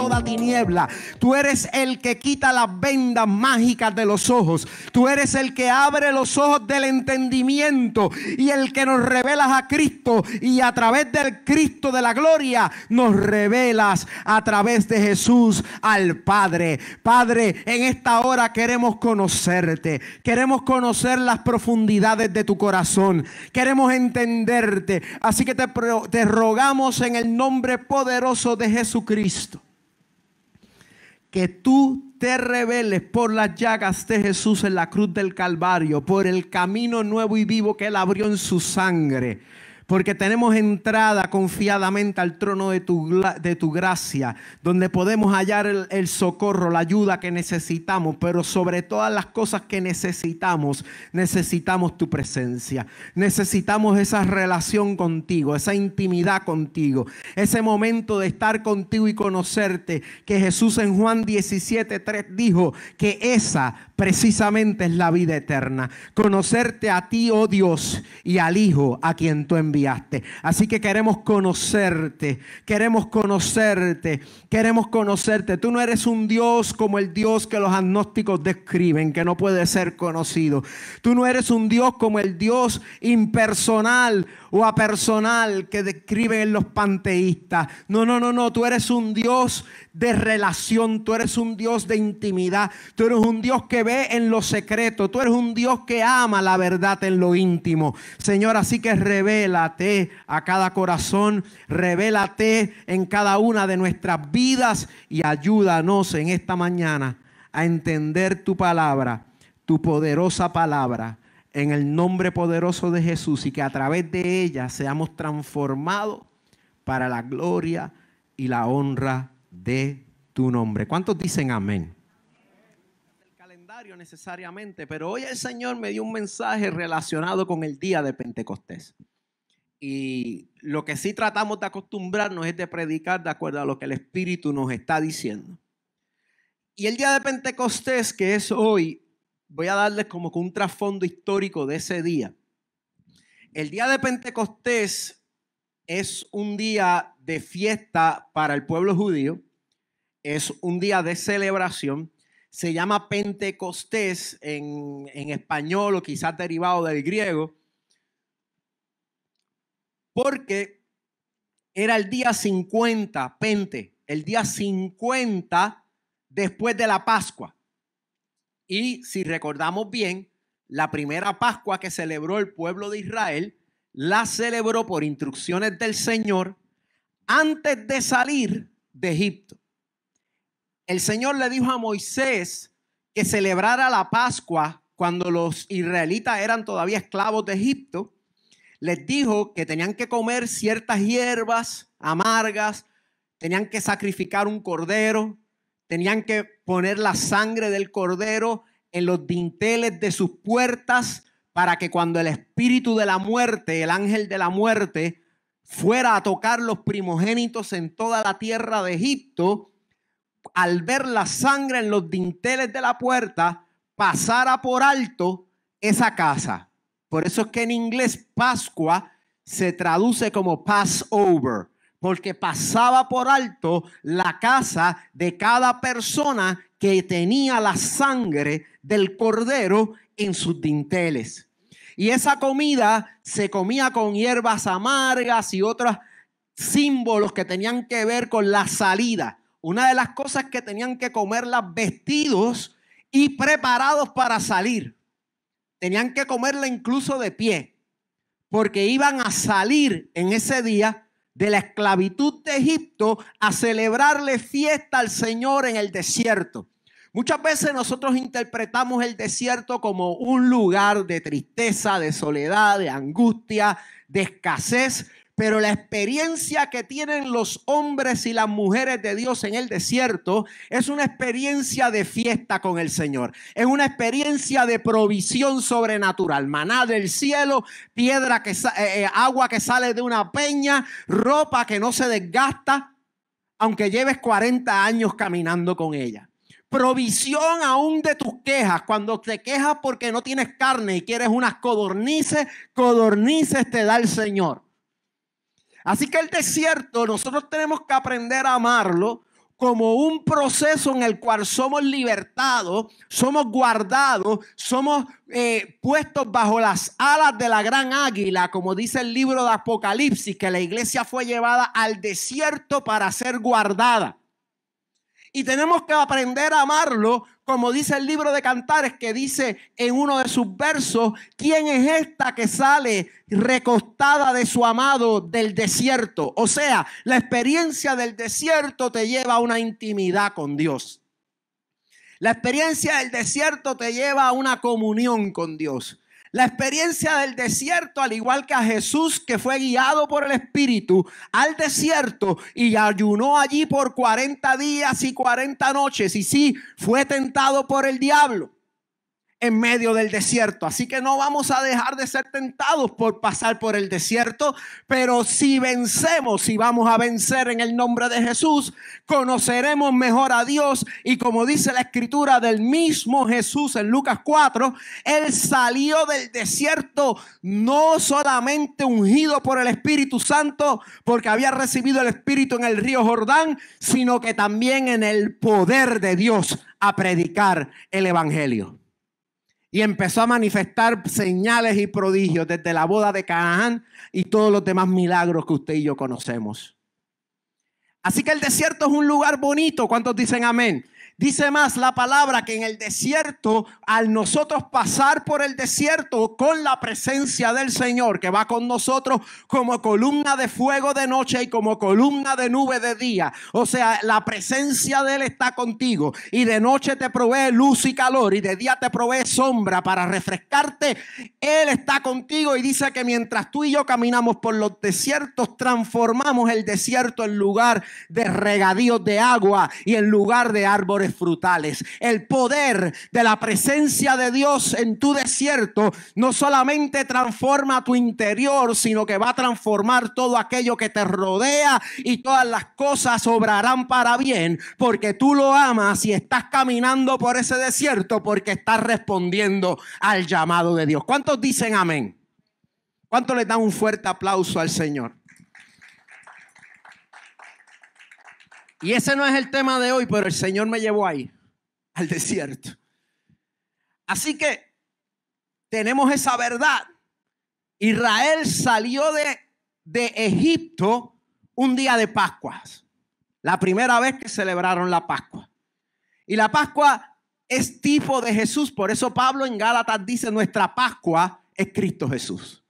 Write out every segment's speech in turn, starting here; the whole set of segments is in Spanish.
toda tiniebla. Tú eres el que quita las vendas mágicas de los ojos. Tú eres el que abre los ojos del entendimiento y el que nos revelas a Cristo, y a través del Cristo de la gloria nos revelas a través de Jesús al Padre. Padre, en esta hora queremos conocerte, queremos conocer las profundidades de tu corazón, queremos entenderte. Así que te rogamos en el nombre poderoso de Jesucristo, que tú te reveles por las llagas de Jesús en la cruz del Calvario, por el camino nuevo y vivo que Él abrió en su sangre. Porque tenemos entrada confiadamente al trono de tu gracia, donde podemos hallar el socorro, la ayuda que necesitamos. Pero sobre todas las cosas que necesitamos tu presencia. Necesitamos esa relación contigo, esa intimidad contigo, ese momento de estar contigo y conocerte, que Jesús en Juan 17:3 dijo que esa precisamente es la vida eterna. Conocerte a ti, oh Dios, y al Hijo a quien tú enviaste. Así que queremos conocerte, queremos conocerte, queremos conocerte. Tú no eres un Dios como el Dios que los agnósticos describen, que no puede ser conocido. Tú no eres un Dios como el Dios impersonal o apersonal que describen los panteístas. No. Tú eres un Dios de relación. Tú eres un Dios de intimidad. Tú eres un Dios que ve en lo secreto. Tú eres un Dios que ama la verdad en lo íntimo. Señor, así que revélate a cada corazón. Revélate en cada una de nuestras vidas y ayúdanos en esta mañana a entender tu palabra, tu poderosa palabra, en el nombre poderoso de Jesús, y que a través de ella seamos transformados para la gloria y la honra de tu nombre. ¿Cuántos dicen amén? El calendario necesariamente, pero hoy el Señor me dio un mensaje relacionado con el día de Pentecostés. Y lo que sí tratamos de acostumbrarnos es de predicar de acuerdo a lo que el Espíritu nos está diciendo. Y el día de Pentecostés, que es hoy, voy a darles como que un trasfondo histórico de ese día. El día de Pentecostés es un día de fiesta para el pueblo judío. Es un día de celebración. Se llama Pentecostés en español, o quizás derivado del griego, porque era el día 50, el día 50 después de la Pascua. Y si recordamos bien, la primera Pascua que celebró el pueblo de Israel, la celebró por instrucciones del Señor antes de salir de Egipto. El Señor le dijo a Moisés que celebrara la Pascua cuando los israelitas eran todavía esclavos de Egipto. Les dijo que tenían que comer ciertas hierbas amargas, tenían que sacrificar un cordero, tenían que poner la sangre del cordero en los dinteles de sus puertas para que cuando el espíritu de la muerte, el ángel de la muerte, fuera a tocar los primogénitos en toda la tierra de Egipto, al ver la sangre en los dinteles de la puerta, pasara por alto esa casa. Por eso es que en inglés Pascua se traduce como Passover, porque pasaba por alto la casa de cada persona que tenía la sangre del cordero en sus dinteles. Y esa comida se comía con hierbas amargas y otros símbolos que tenían que ver con la salida. Una de las cosas que tenían que comerlas vestidos y preparados para salir. Tenían que comerla incluso de pie, porque iban a salir en ese día de la esclavitud de Egipto a celebrarle fiesta al Señor en el desierto. Muchas veces nosotros interpretamos el desierto como un lugar de tristeza, de soledad, de angustia, de escasez, pero la experiencia que tienen los hombres y las mujeres de Dios en el desierto es una experiencia de fiesta con el Señor. Es una experiencia de provisión sobrenatural. Maná del cielo, piedra agua que sale de una peña, ropa que no se desgasta, aunque lleves 40 años caminando con ella. Provisión aún de tus quejas. Cuando te quejas porque no tienes carne y quieres unas codornices te da el Señor. Así que el desierto nosotros tenemos que aprender a amarlo como un proceso en el cual somos libertados, somos guardados, somos puestos bajo las alas de la gran águila, como dice el libro de Apocalipsis, que la iglesia fue llevada al desierto para ser guardada. Y tenemos que aprender a amarlo, como dice el libro de Cantares, que dice en uno de sus versos: ¿quién es esta que sale recostada de su amado del desierto? O sea, la experiencia del desierto te lleva a una intimidad con Dios. La experiencia del desierto te lleva a una comunión con Dios. La experiencia del desierto, al igual que a Jesús, que fue guiado por el Espíritu al desierto y ayunó allí por 40 días y 40 noches. Y sí, fue tentado por el diablo en medio del desierto. Así que no vamos a dejar de ser tentados por pasar por el desierto, pero si vencemos, si vamos a vencer en el nombre de Jesús, conoceremos mejor a Dios. Y como dice la escritura del mismo Jesús en Lucas 4, Él salió del desierto no solamente ungido por el Espíritu Santo, porque había recibido el Espíritu en el río Jordán, sino que también en el poder de Dios a predicar el evangelio. Y empezó a manifestar señales y prodigios desde la boda de Canaán y todos los demás milagros que usted y yo conocemos. Así que el desierto es un lugar bonito. ¿Cuántos dicen amén? Dice más la palabra que en el desierto, al nosotros pasar por el desierto con la presencia del Señor, que va con nosotros como columna de fuego de noche y como columna de nube de día. O sea, la presencia de Él está contigo y de noche te provee luz y calor y de día te provee sombra para refrescarte. Él está contigo y dice que mientras tú y yo caminamos por los desiertos, transformamos el desierto en lugar de regadíos de agua y en lugar de árboles frutales. El poder de la presencia de Dios en tu desierto no solamente transforma tu interior, sino que va a transformar todo aquello que te rodea y todas las cosas obrarán para bien porque tú lo amas y estás caminando por ese desierto porque estás respondiendo al llamado de Dios. ¿Cuántos dicen amén? ¿Cuántos le dan un fuerte aplauso al Señor? Y ese no es el tema de hoy, pero el Señor me llevó ahí, al desierto. Así que tenemos esa verdad. Israel salió de Egipto un día de Pascuas. La primera vez que celebraron la Pascua. Y la Pascua es tipo de Jesús. Por eso Pablo en Gálatas dice: nuestra Pascua es Cristo Jesús.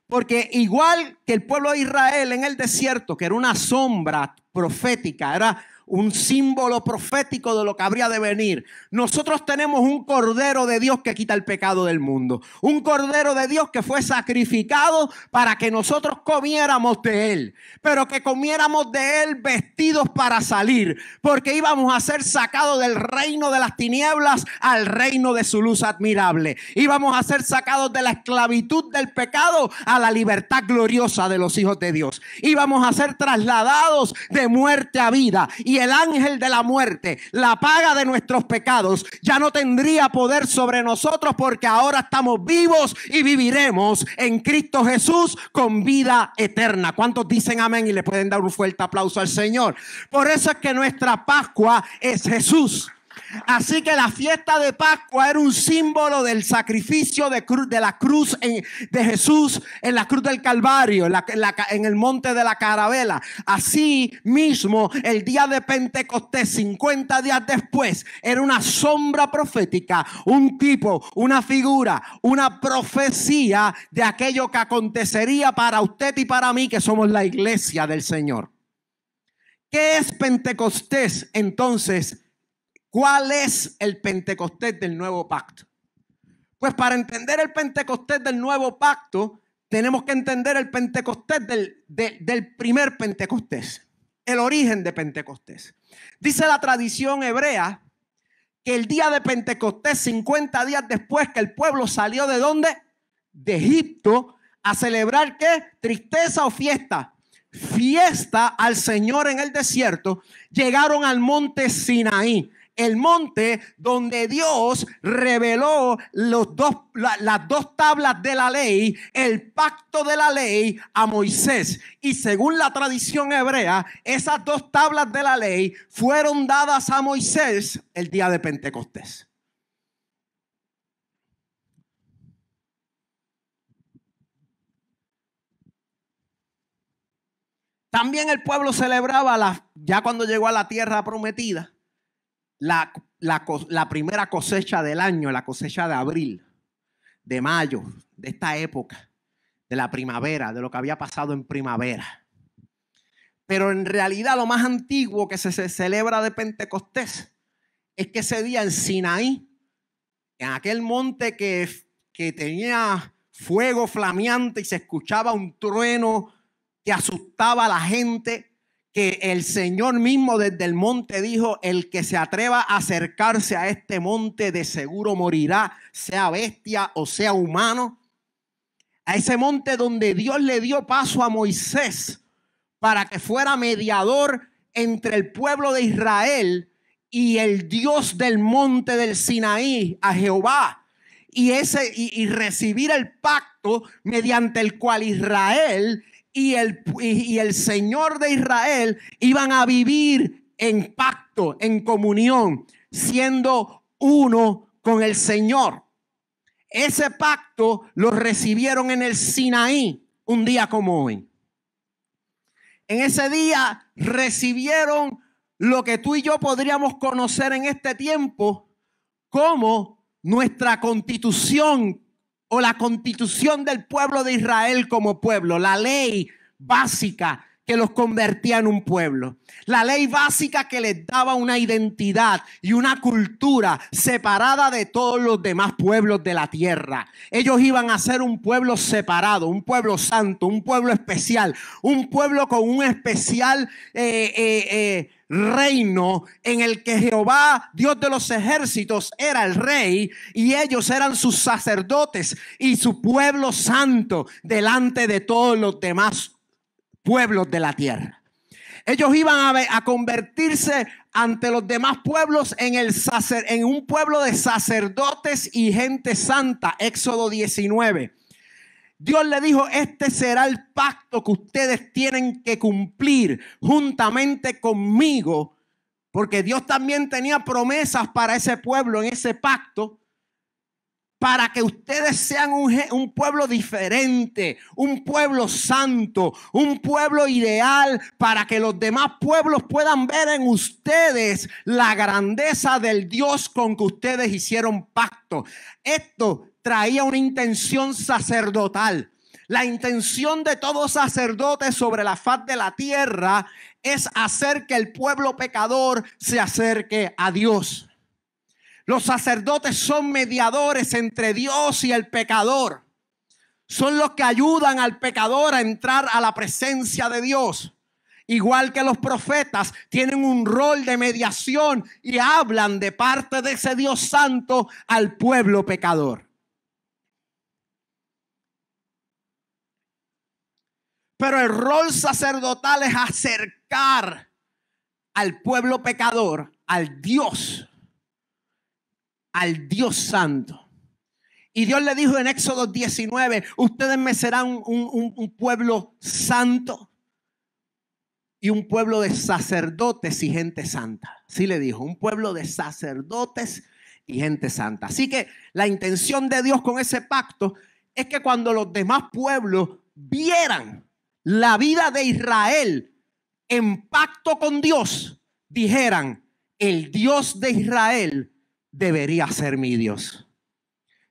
Porque igual que el pueblo de Israel en el desierto, que era una sombra profética, era un símbolo profético de lo que habría de venir, nosotros tenemos un Cordero de Dios que quita el pecado del mundo. Un Cordero de Dios que fue sacrificado para que nosotros comiéramos de Él. Pero que comiéramos de Él vestidos para salir. Porque íbamos a ser sacados del reino de las tinieblas al reino de su luz admirable. Íbamos a ser sacados de la esclavitud del pecado a la libertad gloriosa de los hijos de Dios. Íbamos a ser trasladados de muerte a vida. Y el ángel de la muerte, la paga de nuestros pecados, ya no tendría poder sobre nosotros porque ahora estamos vivos y viviremos en Cristo Jesús con vida eterna. ¿Cuántos dicen amén y le pueden dar un fuerte aplauso al Señor? Por eso es que nuestra Pascua es Jesús. Así que la fiesta de Pascua era un símbolo del sacrificio de la cruz de Jesús en la cruz del Calvario, en el monte de la Carabela. Así mismo, el día de Pentecostés, 50 días después, era una sombra profética, un tipo, una figura, una profecía de aquello que acontecería para usted y para mí, que somos la iglesia del Señor. ¿Qué es Pentecostés entonces? ¿Cuál es el Pentecostés del nuevo pacto? Pues para entender el Pentecostés del nuevo pacto, tenemos que entender el Pentecostés del primer Pentecostés, el origen de Pentecostés. Dice la tradición hebrea que el día de Pentecostés, 50 días después que el pueblo salió ¿de dónde? De Egipto, a celebrar ¿qué? Tristeza o fiesta. Fiesta al Señor en el desierto. Llegaron al monte Sinaí. el monte donde Dios reveló las dos tablas de la ley, el pacto de la ley a Moisés. Y según la tradición hebrea, esas dos tablas de la ley fueron dadas a Moisés el día de Pentecostés. También el pueblo celebraba, ya cuando llegó a la tierra prometida, la primera cosecha del año, la cosecha de abril, de mayo, de esta época, de la primavera, de lo que había pasado en primavera. Pero en realidad lo más antiguo que se celebra de Pentecostés es que ese día en Sinaí, en aquel monte que tenía fuego flameante y se escuchaba un trueno que asustaba a la gente, que el Señor mismo desde el monte dijo: el que se atreva a acercarse a este monte de seguro morirá, sea bestia o sea humano. A ese monte donde Dios le dio paso a Moisés para que fuera mediador entre el pueblo de Israel y el Dios del monte del Sinaí, a Jehová, y recibir el pacto mediante el cual Israel y el Señor de Israel iban a vivir en pacto, en comunión, siendo uno con el Señor. Ese pacto lo recibieron en el Sinaí, un día como hoy. En ese día recibieron lo que tú y yo podríamos conocer en este tiempo como nuestra constitución, o la constitución del pueblo de Israel como pueblo, la ley básica que los convertía en un pueblo, la ley básica que les daba una identidad y una cultura separada de todos los demás pueblos de la tierra. Ellos iban a ser un pueblo separado, un pueblo santo, un pueblo especial, un pueblo con un especial reino en el que Jehová, Dios de los ejércitos, era el rey y ellos eran sus sacerdotes y su pueblo santo delante de todos los demás pueblos de la tierra. Ellos iban a convertirse ante los demás pueblos en un pueblo de sacerdotes y gente santa. Éxodo 19. Dios le dijo: este será el pacto que ustedes tienen que cumplir juntamente conmigo, porque Dios también tenía promesas para ese pueblo en ese pacto, para que ustedes sean un pueblo diferente, un pueblo santo, un pueblo ideal, para que los demás pueblos puedan ver en ustedes la grandeza del Dios con que ustedes hicieron pacto. Esto traía una intención sacerdotal. La intención de todo sacerdote sobre la faz de la tierra es hacer que el pueblo pecador se acerque a Dios. Los sacerdotes son mediadores entre Dios y el pecador. Son los que ayudan al pecador a entrar a la presencia de Dios. Igual que los profetas tienen un rol de mediación y hablan de parte de ese Dios santo al pueblo pecador. Pero el rol sacerdotal es acercar al pueblo pecador al Dios santo. Y Dios le dijo en Éxodo 19: ustedes me serán un pueblo santo y un pueblo de sacerdotes y gente santa. Así le dijo: un pueblo de sacerdotes y gente santa. Así que la intención de Dios con ese pacto es que cuando los demás pueblos vieran la vida de Israel en pacto con Dios, dijeran: el Dios de Israel debería ser mi Dios.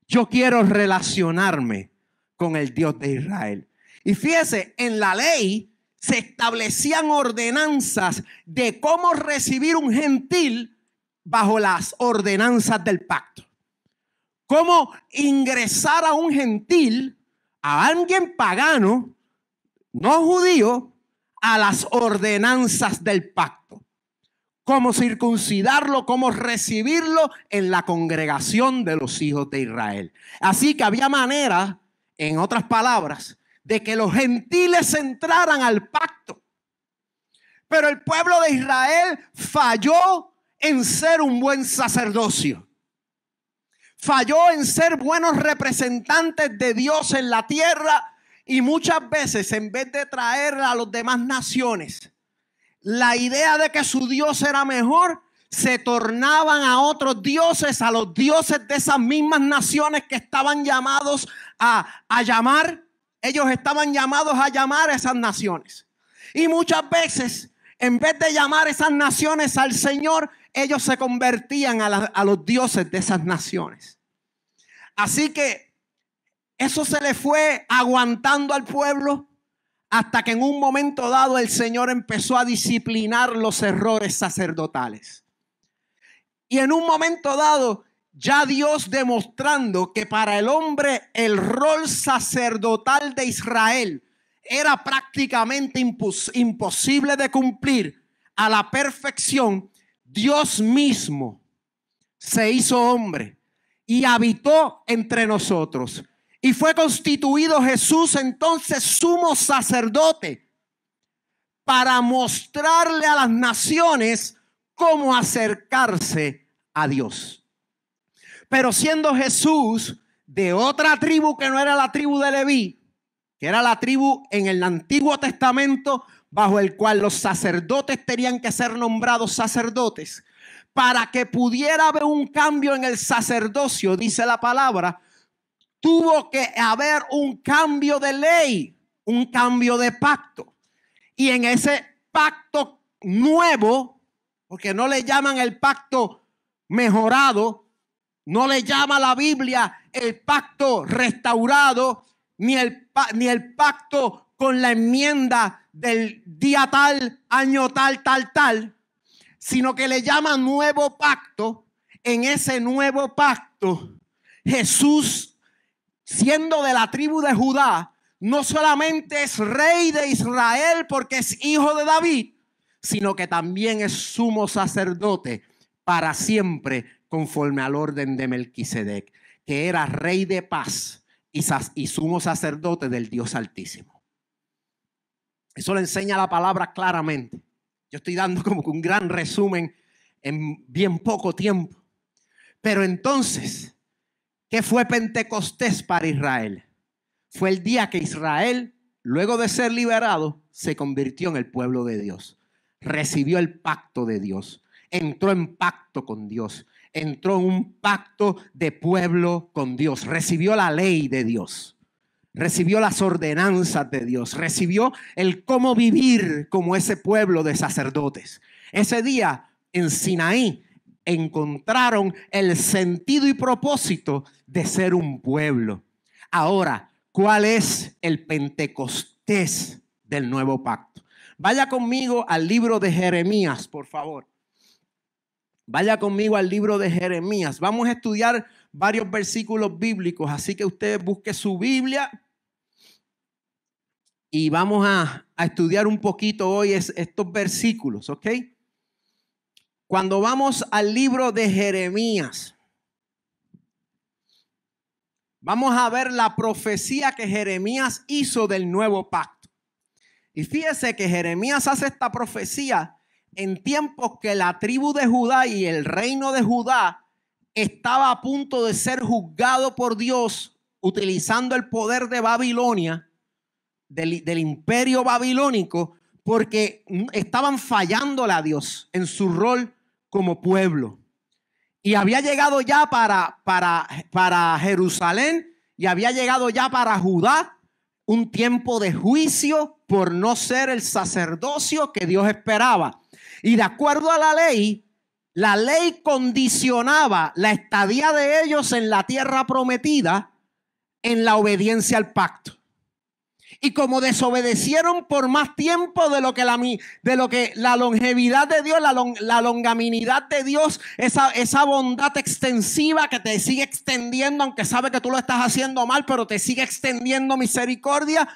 Yo quiero relacionarme con el Dios de Israel. Y fíjese, en la ley se establecían ordenanzas de cómo recibir un gentil bajo las ordenanzas del pacto. Cómo ingresar a un gentil, a alguien pagano, no judío, a las ordenanzas del pacto. Cómo circuncidarlo, cómo recibirlo en la congregación de los hijos de Israel. Así que había manera, en otras palabras, de que los gentiles entraran al pacto. Pero el pueblo de Israel falló en ser un buen sacerdocio. Falló en ser buenos representantes de Dios en la tierra, y muchas veces, en vez de traer a las demás naciones la idea de que su Dios era mejor, se tornaban a otros dioses, a los dioses de esas mismas naciones que estaban llamados a llamar. Ellos estaban llamados a llamar a esas naciones. Y muchas veces, en vez de llamar a esas naciones al Señor, ellos se convertían a los dioses de esas naciones. Así que eso se le fue aguantando al pueblo, hasta que en un momento dado el Señor empezó a disciplinar los errores sacerdotales. Y en un momento dado, ya Dios demostrando que para el hombre el rol sacerdotal de Israel era prácticamente imposible de cumplir a la perfección, Dios mismo se hizo hombre y habitó entre nosotros. Y fue constituido Jesús entonces sumo sacerdote para mostrarle a las naciones cómo acercarse a Dios. Pero siendo Jesús de otra tribu que no era la tribu de Leví, que era la tribu en el Antiguo Testamento bajo el cual los sacerdotes tenían que ser nombrados sacerdotes, para que pudiera haber un cambio en el sacerdocio, dice la palabra, tuvo que haber un cambio de ley, un cambio de pacto. Y en ese pacto nuevo, porque no le llaman el pacto mejorado, no le llama la Biblia el pacto restaurado, ni el pacto con la enmienda del día tal, año tal, sino que le llama nuevo pacto. En ese nuevo pacto, Jesús, siendo de la tribu de Judá, no solamente es rey de Israel porque es hijo de David, sino que también es sumo sacerdote para siempre, conforme al orden de Melquisedec, que era rey de paz y sumo sacerdote del Dios Altísimo. Eso lo enseña la palabra claramente. Yo estoy dando como que un gran resumen en bien poco tiempo. Pero entonces, ¿qué fue Pentecostés para Israel? Fue el día que Israel, luego de ser liberado, se convirtió en el pueblo de Dios. Recibió el pacto de Dios. Entró en pacto con Dios. Entró en un pacto de pueblo con Dios. Recibió la ley de Dios. Recibió las ordenanzas de Dios. Recibió el cómo vivir como ese pueblo de sacerdotes. Ese día en Sinaí encontraron el sentido y propósito de ser un pueblo. Ahora, ¿cuál es el Pentecostés del nuevo pacto? Vaya conmigo al libro de Jeremías, por favor. Vaya conmigo al libro de Jeremías. Vamos a estudiar varios versículos bíblicos, así que usted busque su Biblia y vamos a estudiar un poquito hoy estos versículos, ¿ok? Cuando vamos al libro de Jeremías, vamos a ver la profecía que Jeremías hizo del nuevo pacto. Y fíjese que Jeremías hace esta profecía en tiempos que la tribu de Judá y el reino de Judá estaba a punto de ser juzgado por Dios utilizando el poder de Babilonia, del imperio babilónico, porque estaban fallándole a Dios en su rol como pueblo. Y había llegado ya para Jerusalén y había llegado ya para Judá un tiempo de juicio por no ser el sacerdocio que Dios esperaba. Y de acuerdo a la ley condicionaba la estadía de ellos en la tierra prometida en la obediencia al pacto. Y como desobedecieron por más tiempo de lo que la longevidad de Dios, la longaminidad de Dios, esa bondad extensiva que te sigue extendiendo, aunque sabe que tú lo estás haciendo mal, pero te sigue extendiendo misericordia,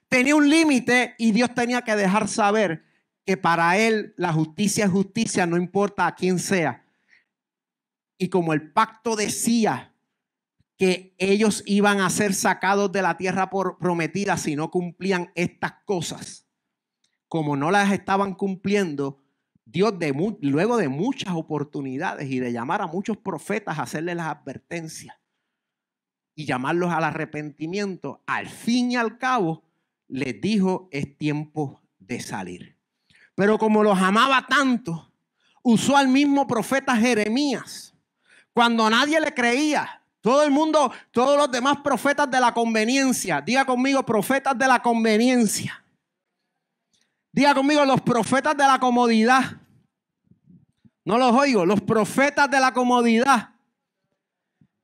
tenía un límite y Dios tenía que dejar saber que para él la justicia es justicia, no importa a quién sea. Y como el pacto decía que ellos iban a ser sacados de la tierra prometida si no cumplían estas cosas, como no las estaban cumpliendo, Dios luego de muchas oportunidades y de llamar a muchos profetas a hacerles las advertencias y llamarlos al arrepentimiento, al fin y al cabo les dijo: es tiempo de salir. Pero como los amaba tanto, usó al mismo profeta Jeremías cuando nadie le creía. Todo el mundo, todos los demás profetas de la conveniencia. Diga conmigo, profetas de la conveniencia. Diga conmigo, los profetas de la comodidad. No los oigo, los profetas de la comodidad.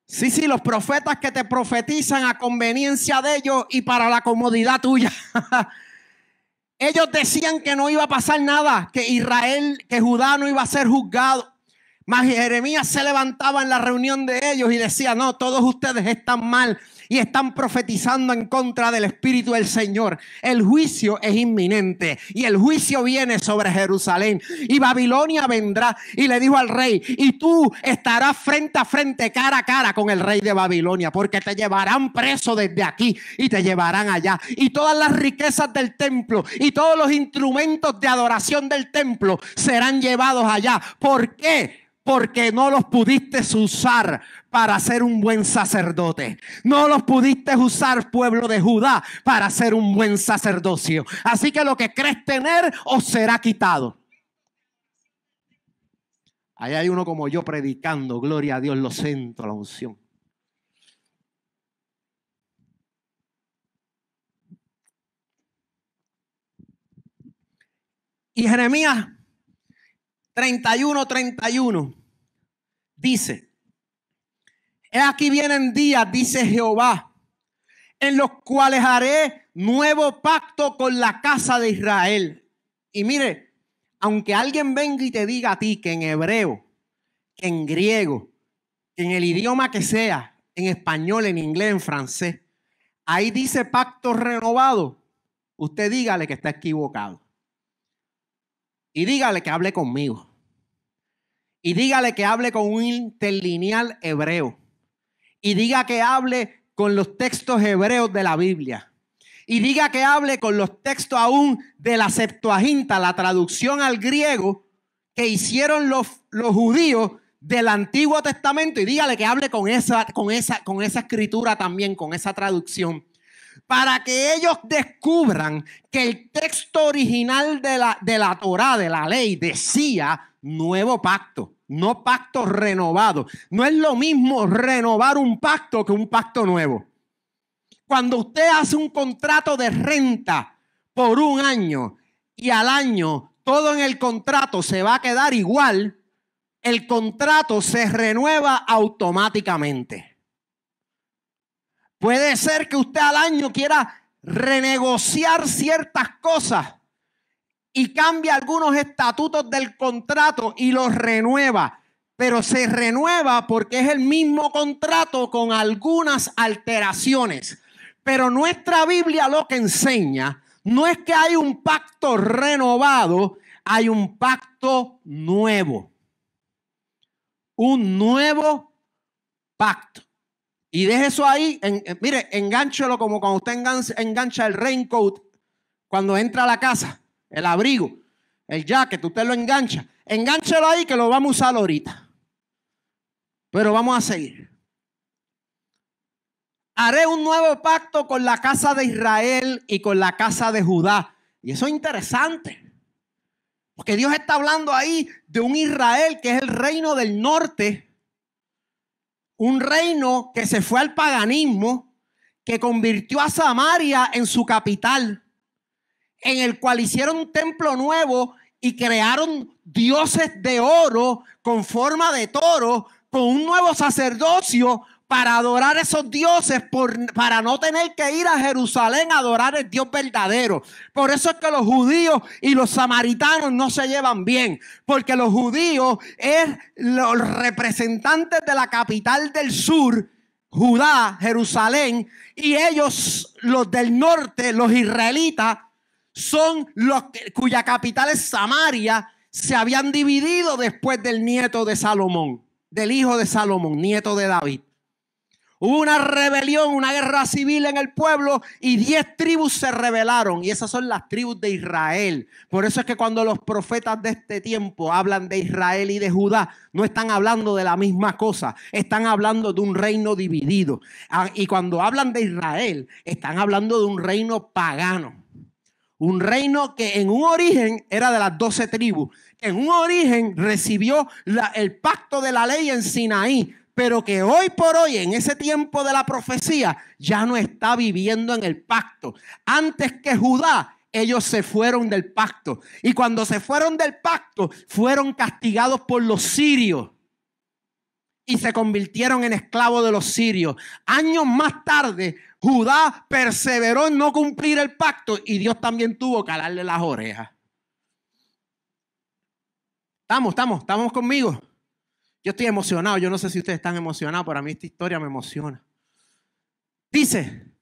Sí, los profetas que te profetizan a conveniencia de ellos y para la comodidad tuya. Ellos decían que no iba a pasar nada, que Judá no iba a ser juzgado. Mas Jeremías se levantaba en la reunión de ellos y decía: no, todos ustedes están mal y están profetizando en contra del Espíritu del Señor. El juicio es inminente y el juicio viene sobre Jerusalén. Y Babilonia vendrá. Y le dijo al rey: y tú estarás frente a frente, cara a cara con el rey de Babilonia, porque te llevarán preso desde aquí y te llevarán allá. Y todas las riquezas del templo y todos los instrumentos de adoración del templo serán llevados allá. ¿Por qué? Porque no los pudiste usar para ser un buen sacerdote. No los pudiste usar, pueblo de Judá, para ser un buen sacerdocio. Así que lo que crees tener os será quitado. Ahí hay uno como yo predicando. Gloria a Dios, lo siento, la unción. Y Jeremías 31:31 dice: he aquí vienen días, dice Jehová, en los cuales haré nuevo pacto con la casa de Israel. Y mire, aunque alguien venga y te diga a ti que en hebreo, que en griego, que en el idioma que sea, en español, en inglés, en francés, ahí dice pacto renovado, usted dígale que está equivocado. Y dígale que hable conmigo. Y dígale que hable con un interlineal hebreo. Y diga que hable con los textos hebreos de la Biblia. Y diga que hable con los textos aún de la Septuaginta, la traducción al griego que hicieron los judíos del Antiguo Testamento. Y dígale que hable con esa escritura también, con esa traducción. Para que ellos descubran que el texto original de la Torá, de la ley, decía nuevo pacto, no pacto renovado. No es lo mismo renovar un pacto que un pacto nuevo. Cuando usted hace un contrato de renta por un año y al año todo en el contrato se va a quedar igual, el contrato se renueva automáticamente. Puede ser que usted al año quiera renegociar ciertas cosas y cambia algunos estatutos del contrato y los renueva. Pero se renueva porque es el mismo contrato con algunas alteraciones. Pero nuestra Biblia lo que enseña no es que hay un pacto renovado, hay un pacto nuevo. Un nuevo pacto. Y deje eso ahí, mire, engánchelo como cuando usted engancha el raincoat cuando entra a la casa, el abrigo, el jacket, usted lo engancha. Engánchelo ahí que lo vamos a usar ahorita. Pero vamos a seguir. Haré un nuevo pacto con la casa de Israel y con la casa de Judá. Y eso es interesante. Porque Dios está hablando ahí de un Israel que es el reino del norte. Un reino que se fue al paganismo, que convirtió a Samaria en su capital, en el cual hicieron un templo nuevo y crearon dioses de oro con forma de toro, con un nuevo sacerdocio para adorar esos dioses, para no tener que ir a Jerusalén a adorar el Dios verdadero. Por eso es que los judíos y los samaritanos no se llevan bien, porque los judíos es los representantes de la capital del sur, Judá, Jerusalén, y ellos, los del norte, los israelitas, son los cuya capital es Samaria. Se habían dividido después del nieto de Salomón, del hijo de Salomón, nieto de David. Hubo una rebelión, una guerra civil en el pueblo y 10 tribus se rebelaron. Y esas son las tribus de Israel. Por eso es que cuando los profetas de este tiempo hablan de Israel y de Judá, no están hablando de la misma cosa. Están hablando de un reino dividido. Y cuando hablan de Israel, están hablando de un reino pagano. Un reino que en un origen era de las 12 tribus. En un origen recibió el pacto de la ley en Sinaí. Pero que hoy por hoy, en ese tiempo de la profecía, ya no está viviendo en el pacto. Antes que Judá, ellos se fueron del pacto. Y cuando se fueron del pacto, fueron castigados por los sirios. Y se convirtieron en esclavos de los sirios. Años más tarde, Judá perseveró en no cumplir el pacto. Y Dios también tuvo que alarle las orejas. Estamos conmigo. Yo estoy emocionado, yo no sé si ustedes están emocionados, pero a mí esta historia me emociona. Dice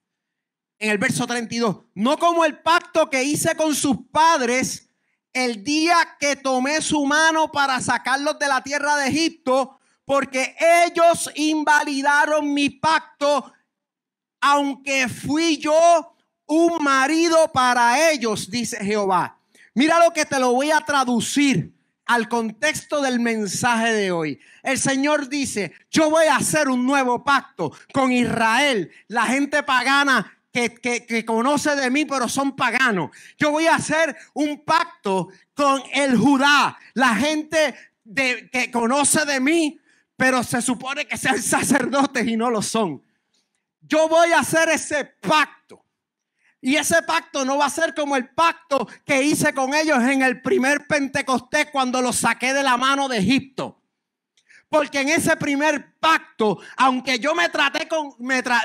en el verso 32, no como el pacto que hice con sus padres el día que tomé su mano para sacarlos de la tierra de Egipto, porque ellos invalidaron mi pacto, aunque fui yo un marido para ellos, dice Jehová. Mira lo que te lo voy a traducir al contexto del mensaje de hoy. El Señor dice, yo voy a hacer un nuevo pacto con Israel, la gente pagana que conoce de mí, pero son paganos. Yo voy a hacer un pacto con el Judá, la gente que conoce de mí, pero se supone que sean sacerdotes y no lo son. Yo voy a hacer ese pacto. Y ese pacto no va a ser como el pacto que hice con ellos en el primer Pentecostés cuando los saqué de la mano de Egipto. Porque en ese primer pacto, aunque yo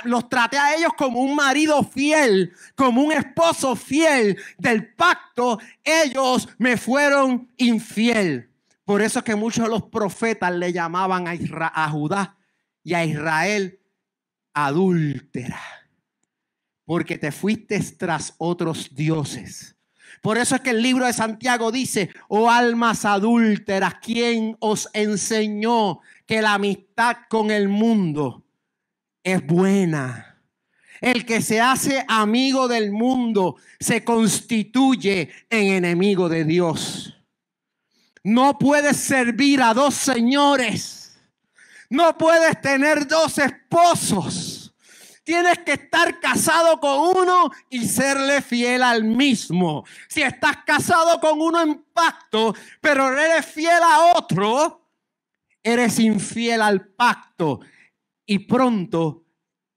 los traté a ellos como un marido fiel, como un esposo fiel del pacto, ellos me fueron infiel. Por eso es que muchos de los profetas le llamaban a Judá y a Israel adúltera. Porque te fuiste tras otros dioses. Por eso es que el libro de Santiago dice, oh almas adúlteras, ¿quién os enseñó que la amistad con el mundo es buena? El que se hace amigo del mundo se constituye en enemigo de Dios. No puedes servir a dos señores. No puedes tener dos esposos. Tienes que estar casado con uno y serle fiel al mismo. Si estás casado con uno en pacto, pero eres fiel a otro, eres infiel al pacto. Y pronto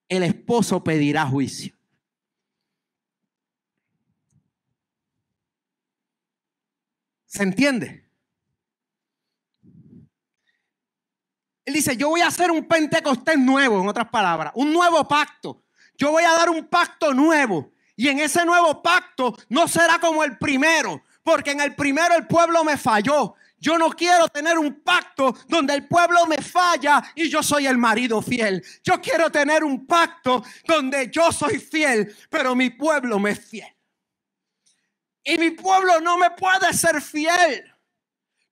el esposo pedirá juicio. ¿Se entiende? Él dice, yo voy a hacer un Pentecostés nuevo, en otras palabras, un nuevo pacto. Yo voy a dar un pacto nuevo. Y en ese nuevo pacto no será como el primero, porque en el primero el pueblo me falló. Yo no quiero tener un pacto donde el pueblo me falla y yo soy el marido fiel. Yo quiero tener un pacto donde yo soy fiel, pero mi pueblo me es fiel. Y mi pueblo no me puede ser fiel.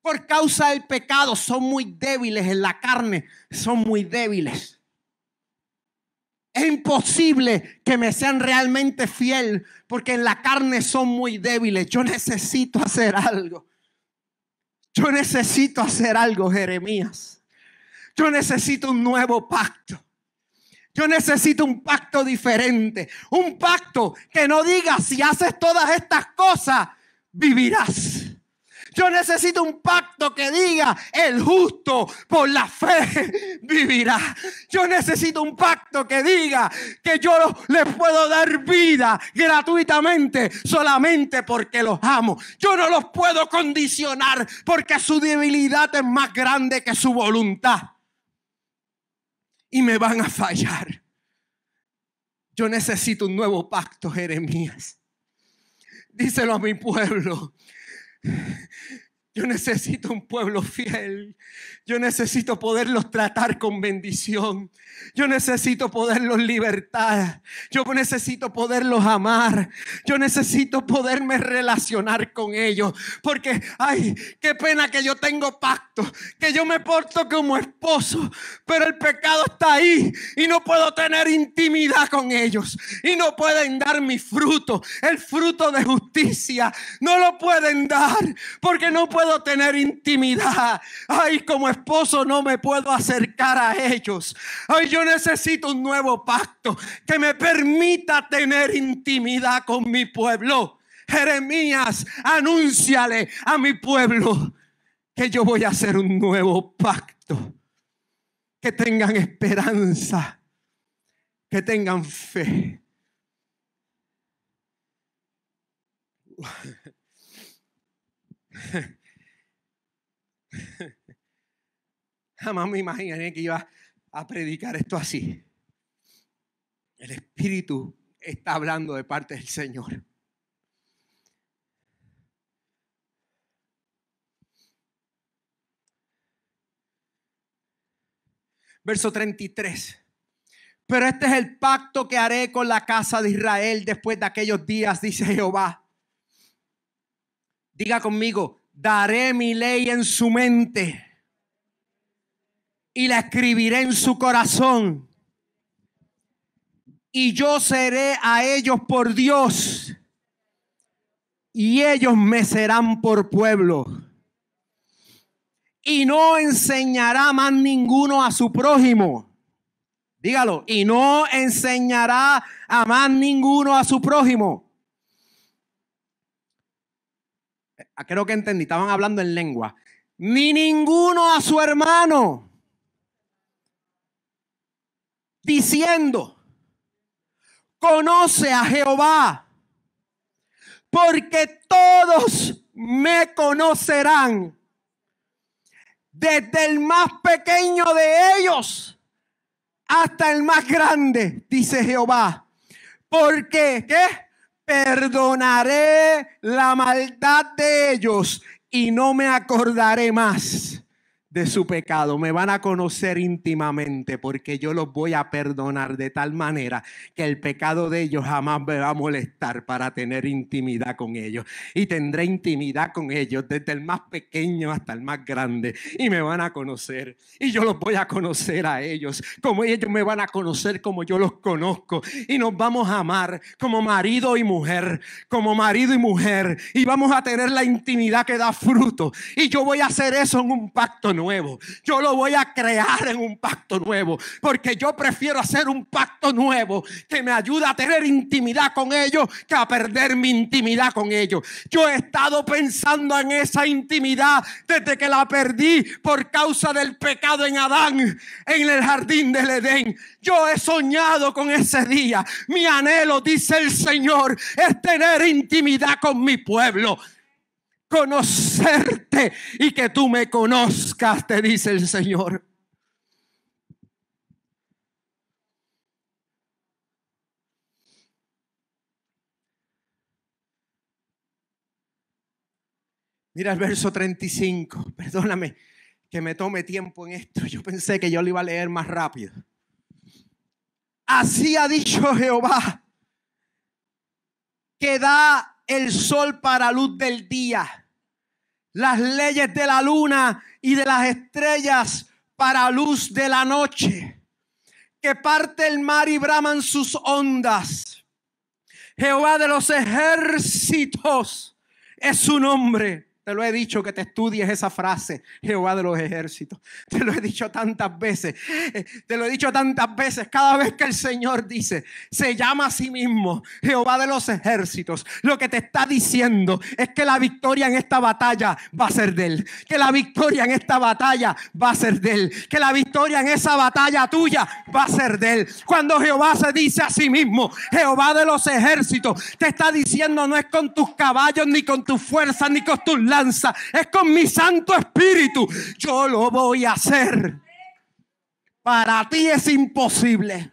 Por causa del pecado, son muy débiles en la carne, son muy débiles. Es imposible que me sean realmente fiel porque en la carne son muy débiles. Yo necesito hacer algo. Yo necesito hacer algo, Jeremías. Yo necesito un nuevo pacto. Yo necesito un pacto diferente. Un pacto que no diga si haces todas estas cosas, vivirás. Yo necesito un pacto que diga el justo por la fe vivirá. Yo necesito un pacto que diga que yo les puedo dar vida gratuitamente solamente porque los amo. Yo no los puedo condicionar porque su debilidad es más grande que su voluntad. Y me van a fallar. Yo necesito un nuevo pacto, Jeremías. Díselo a mi pueblo. Yo necesito un pueblo fiel. Yo necesito poderlos tratar con bendición. Yo necesito poderlos libertar. Yo necesito poderlos amar. Yo necesito poderme relacionar con ellos. Porque, ay, qué pena que yo tengo pacto, que yo me porto como esposo, pero el pecado está ahí y no puedo tener intimidad con ellos. Y no pueden dar mi fruto, el fruto de justicia. No lo pueden dar porque no puedo tener intimidad. Ay, como esposo no me puedo acercar a ellos. Ay, yo necesito un nuevo pacto que me permita tener intimidad con mi pueblo. Jeremías, anúnciale a mi pueblo que yo voy a hacer un nuevo pacto. Que tengan esperanza, que tengan fe. Jamás me imaginé que iba a predicar esto así. El Espíritu está hablando de parte del Señor. Verso 33. Pero este es el pacto que haré con la casa de Israel después de aquellos días, dice Jehová. Diga conmigo, daré mi ley en su mente y la escribiré en su corazón. Y yo seré a ellos por Dios y ellos me serán por pueblo. Y no enseñará más ninguno a su prójimo. Dígalo. Y no enseñará a más ninguno a su prójimo. Creo que entendí. Estaban hablando en lengua. Ni ninguno a su hermano. Diciendo, conoce a Jehová, porque todos me conocerán, desde el más pequeño de ellos hasta el más grande, dice Jehová. Porque, ¿qué? Perdonaré la maldad de ellos y no me acordaré más de su pecado. Me van a conocer íntimamente porque yo los voy a perdonar de tal manera que el pecado de ellos jamás me va a molestar para tener intimidad con ellos. Y tendré intimidad con ellos desde el más pequeño hasta el más grande. Y me van a conocer. Y yo los voy a conocer a ellos como ellos me van a conocer, como yo los conozco. Y nos vamos a amar como marido y mujer. Como marido y mujer. Y vamos a tener la intimidad que da fruto. Y yo voy a hacer eso en un pacto nuevo. Yo lo voy a crear en un pacto nuevo, porque yo prefiero hacer un pacto nuevo que me ayuda a tener intimidad con ellos que a perder mi intimidad con ellos. Yo he estado pensando en esa intimidad desde que la perdí por causa del pecado en Adán, en el jardín del Edén. Yo he soñado con ese día. Mi anhelo, dice el Señor, es tener intimidad con mi pueblo. Conocerte y que tú me conozcas, te dice el Señor. Mira el verso 35. Perdóname que me tome tiempo en esto. Yo pensé que yo lo iba a leer más rápido. Así ha dicho Jehová, que da el sol para luz del día, las leyes de la luna y de las estrellas para luz de la noche, que parte el mar y braman sus ondas. Jehová de los ejércitos es su nombre. Te lo he dicho que te estudies esa frase, Jehová de los ejércitos. Te lo he dicho tantas veces. Te lo he dicho tantas veces. Cada vez que el Señor dice, se llama a sí mismo Jehová de los ejércitos, lo que te está diciendo es que la victoria en esta batalla va a ser de Él. Que la victoria en esta batalla va a ser de Él. Que la victoria en esa batalla tuya va a ser de Él. Cuando Jehová se dice a sí mismo, Jehová de los ejércitos, te está diciendo no es con tus caballos, ni con tus fuerzas, ni con tus lanza, es con mi Santo Espíritu. Yo lo voy a hacer. Para ti es imposible,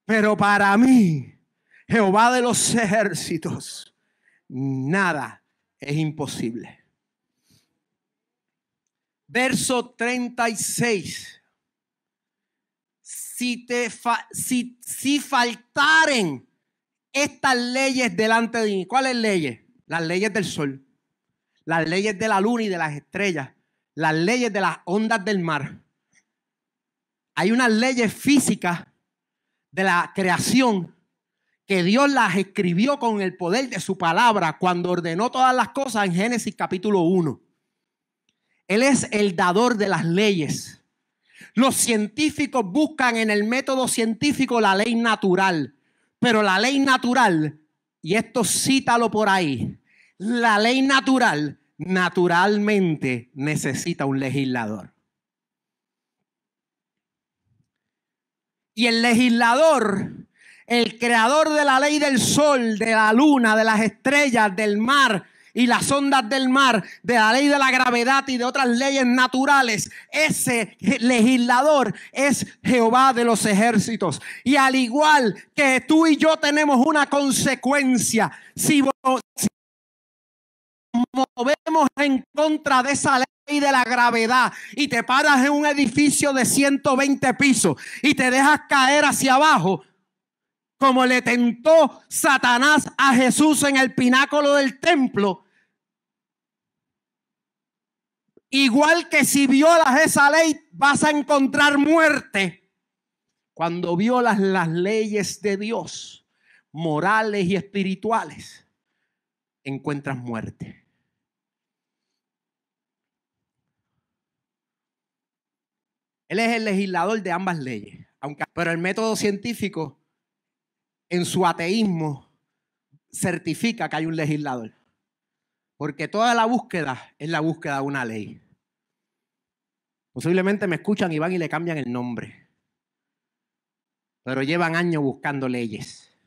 pero para mí, Jehová de los ejércitos, nada es imposible. Verso 36. Si faltaren estas leyes delante de mí. ¿Cuáles leyes? Las leyes del sol, las leyes de la luna y de las estrellas, las leyes de las ondas del mar. Hay unas leyes físicas de la creación que Dios las escribió con el poder de su palabra cuando ordenó todas las cosas en Génesis capítulo 1. Él es el dador de las leyes. Los científicos buscan en el método científico la ley natural, pero la ley natural, y esto cítalo por ahí, la ley natural naturalmente necesita un legislador. Y el legislador, el creador de la ley del sol, de la luna, de las estrellas, del mar y las ondas del mar, de la ley de la gravedad y de otras leyes naturales, ese legislador es Jehová de los ejércitos. Y al igual que tú y yo tenemos una consecuencia, si movemos en contra de esa ley de la gravedad y te paras en un edificio de 120 pisos y te dejas caer hacia abajo, como le tentó Satanás a Jesús en el pináculo del templo, igual que si violas esa ley vas a encontrar muerte. Cuando violas las leyes de Dios, morales y espirituales, encuentras muerte. Él es el legislador de ambas leyes, pero el método científico en su ateísmo certifica que hay un legislador. Porque toda la búsqueda es la búsqueda de una ley. Posiblemente me escuchan y van y le cambian el nombre. Pero llevan años buscando leyes.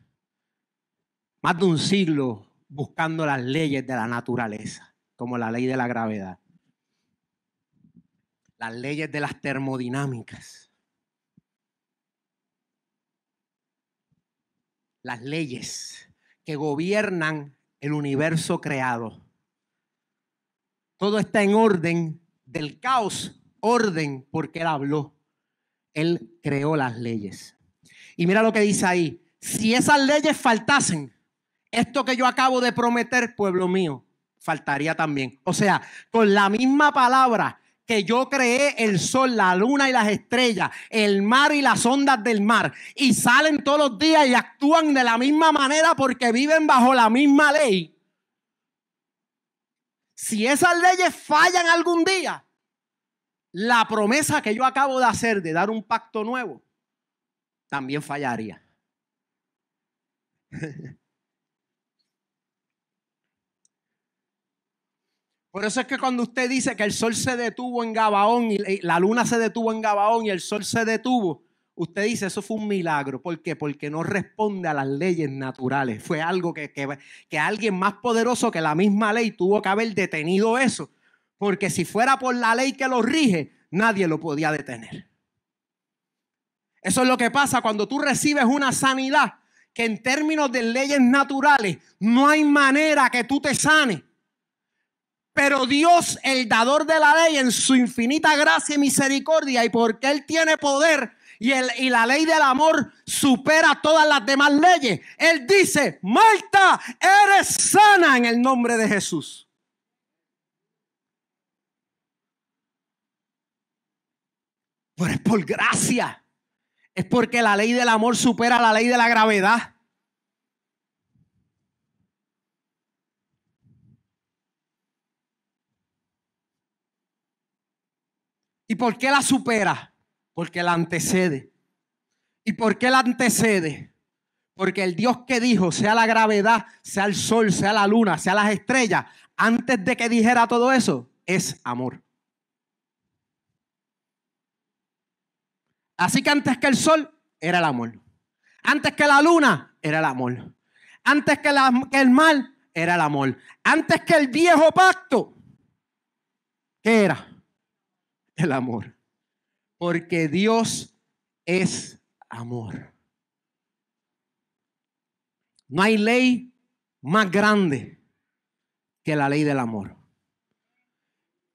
Más de un siglo buscando las leyes de la naturaleza, como la ley de la gravedad. Las leyes de las termodinámicas. Las leyes que gobiernan el universo creado. Todo está en orden, del caos, orden, porque Él habló. Él creó las leyes. Y mira lo que dice ahí. Si esas leyes faltasen, esto que yo acabo de prometer, pueblo mío, faltaría también. O sea, con la misma palabra que yo creé el sol, la luna y las estrellas, el mar y las ondas del mar, y salen todos los días y actúan de la misma manera porque viven bajo la misma ley. Si esas leyes fallan algún día, la promesa que yo acabo de hacer de dar un pacto nuevo también fallaría. Por eso es que cuando usted dice que el sol se detuvo en Gabaón y la luna se detuvo en Gabaón y el sol se detuvo, usted dice eso fue un milagro. ¿Por qué? Porque no responde a las leyes naturales. Fue algo que alguien más poderoso que la misma ley tuvo que haber detenido eso. Porque si fuera por la ley que lo rige, nadie lo podía detener. Eso es lo que pasa cuando tú recibes una sanidad que en términos de leyes naturales no hay manera que tú te sanes. Pero Dios, el dador de la ley, en su infinita gracia y misericordia, y porque Él tiene poder y la ley del amor supera todas las demás leyes, Él dice: Marta, eres sana en el nombre de Jesús. Pero es por gracia. Es porque la ley del amor supera la ley de la gravedad. ¿Y por qué la supera? Porque la antecede. ¿Y por qué la antecede? Porque el Dios que dijo, sea la gravedad, sea el sol, sea la luna, sea las estrellas, antes de que dijera todo eso, es amor. Así que antes que el sol, era el amor. Antes que la luna, era el amor. Antes que el mar, era el amor. Antes que el viejo pacto, ¿qué era? El amor. Porque Dios es amor. No hay ley más grande que la ley del amor.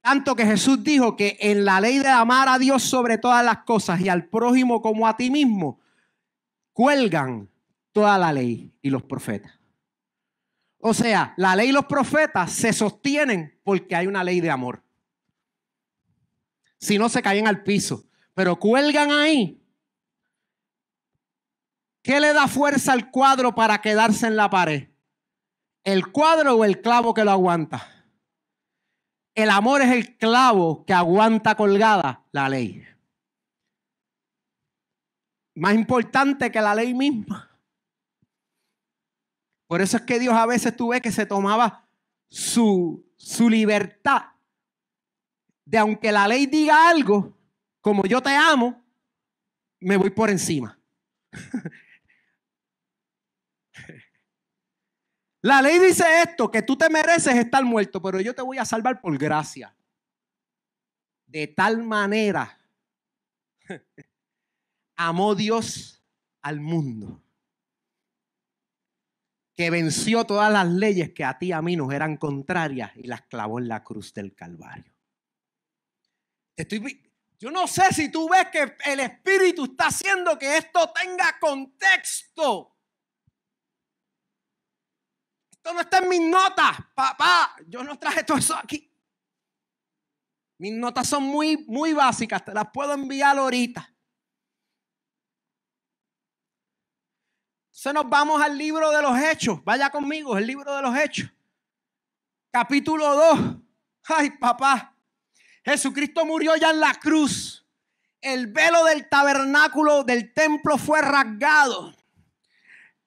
Tanto que Jesús dijo que en la ley de amar a Dios sobre todas las cosas y al prójimo como a ti mismo, cuelgan toda la ley y los profetas. O sea, la ley y los profetas se sostienen porque hay una ley de amor. Si no, se caen al piso, pero cuelgan ahí. ¿Qué le da fuerza al cuadro para quedarse en la pared? ¿El cuadro o el clavo que lo aguanta? El amor es el clavo que aguanta colgada la ley. Más importante que la ley misma. Por eso es que Dios a veces tú ves que se tomaba su libertad de, aunque la ley diga algo, como yo te amo, me voy por encima. La ley dice esto, que tú te mereces estar muerto, pero yo te voy a salvar por gracia. De tal manera amó Dios al mundo, que venció todas las leyes que a ti y a mí nos eran contrarias y las clavó en la cruz del Calvario. Yo no sé si tú ves que el Espíritu está haciendo que esto tenga contexto. Esto no está en mis notas, papá. Yo no traje todo eso aquí. Mis notas son muy básicas. Te las puedo enviar ahorita. Entonces nos vamos al libro de los Hechos. Vaya conmigo, el libro de los Hechos. Capítulo 2. Ay, papá. Jesucristo murió ya en la cruz. El velo del tabernáculo del templo fue rasgado.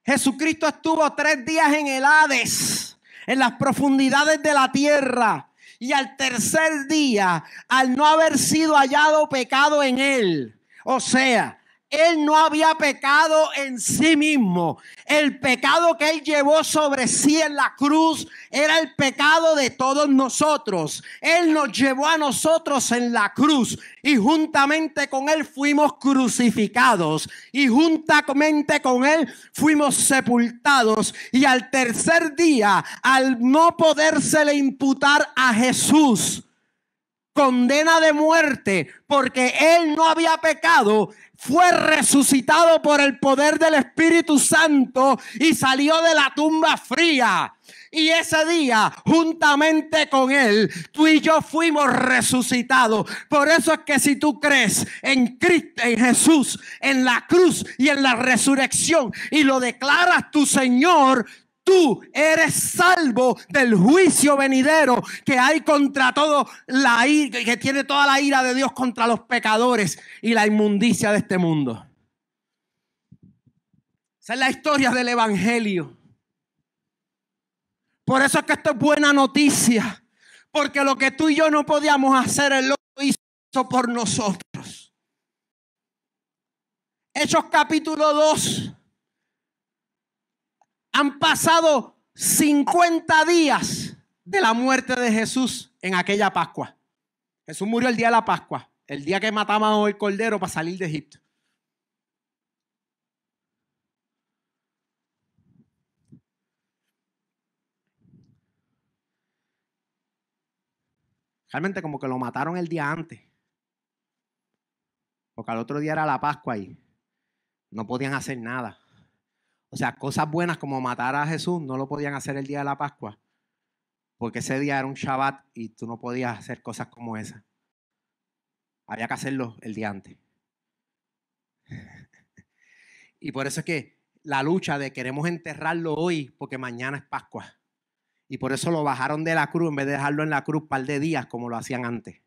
Jesucristo estuvo 3 días en el Hades, en las profundidades de la tierra. Y al tercer día, al no haber sido hallado pecado en él, o sea, él no había pecado en sí mismo. El pecado que él llevó sobre sí en la cruz era el pecado de todos nosotros. Él nos llevó a nosotros en la cruz y juntamente con él fuimos crucificados y juntamente con él fuimos sepultados. Y al tercer día, al no podérsele imputar a Jesús condena de muerte porque él no había pecado, fue resucitado por el poder del Espíritu Santo y salió de la tumba fría. Y ese día, juntamente con él, tú y yo fuimos resucitados. Por eso es que si tú crees en Cristo, en Jesús, en la cruz y en la resurrección y lo declaras tu Señor, tú eres salvo del juicio venidero que hay contra todo la ira, que tiene toda la ira de Dios contra los pecadores y la inmundicia de este mundo. Esa es la historia del evangelio. Por eso es que esto es buena noticia, porque lo que tú y yo no podíamos hacer, Él lo hizo por nosotros. Hechos capítulo 2. Han pasado 50 días de la muerte de Jesús en aquella Pascua. Jesús murió el día de la Pascua, el día que matamos el cordero para salir de Egipto. Realmente como que lo mataron el día antes, porque al otro día era la Pascua y no podían hacer nada. O sea, cosas buenas como matar a Jesús no lo podían hacer el día de la Pascua, porque ese día era un Shabbat y tú no podías hacer cosas como esas. Había que hacerlo el día antes. Y por eso es que la lucha de queremos enterrarlo hoy porque mañana es Pascua. Y por eso lo bajaron de la cruz en vez de dejarlo en la cruz un par de días como lo hacían antes.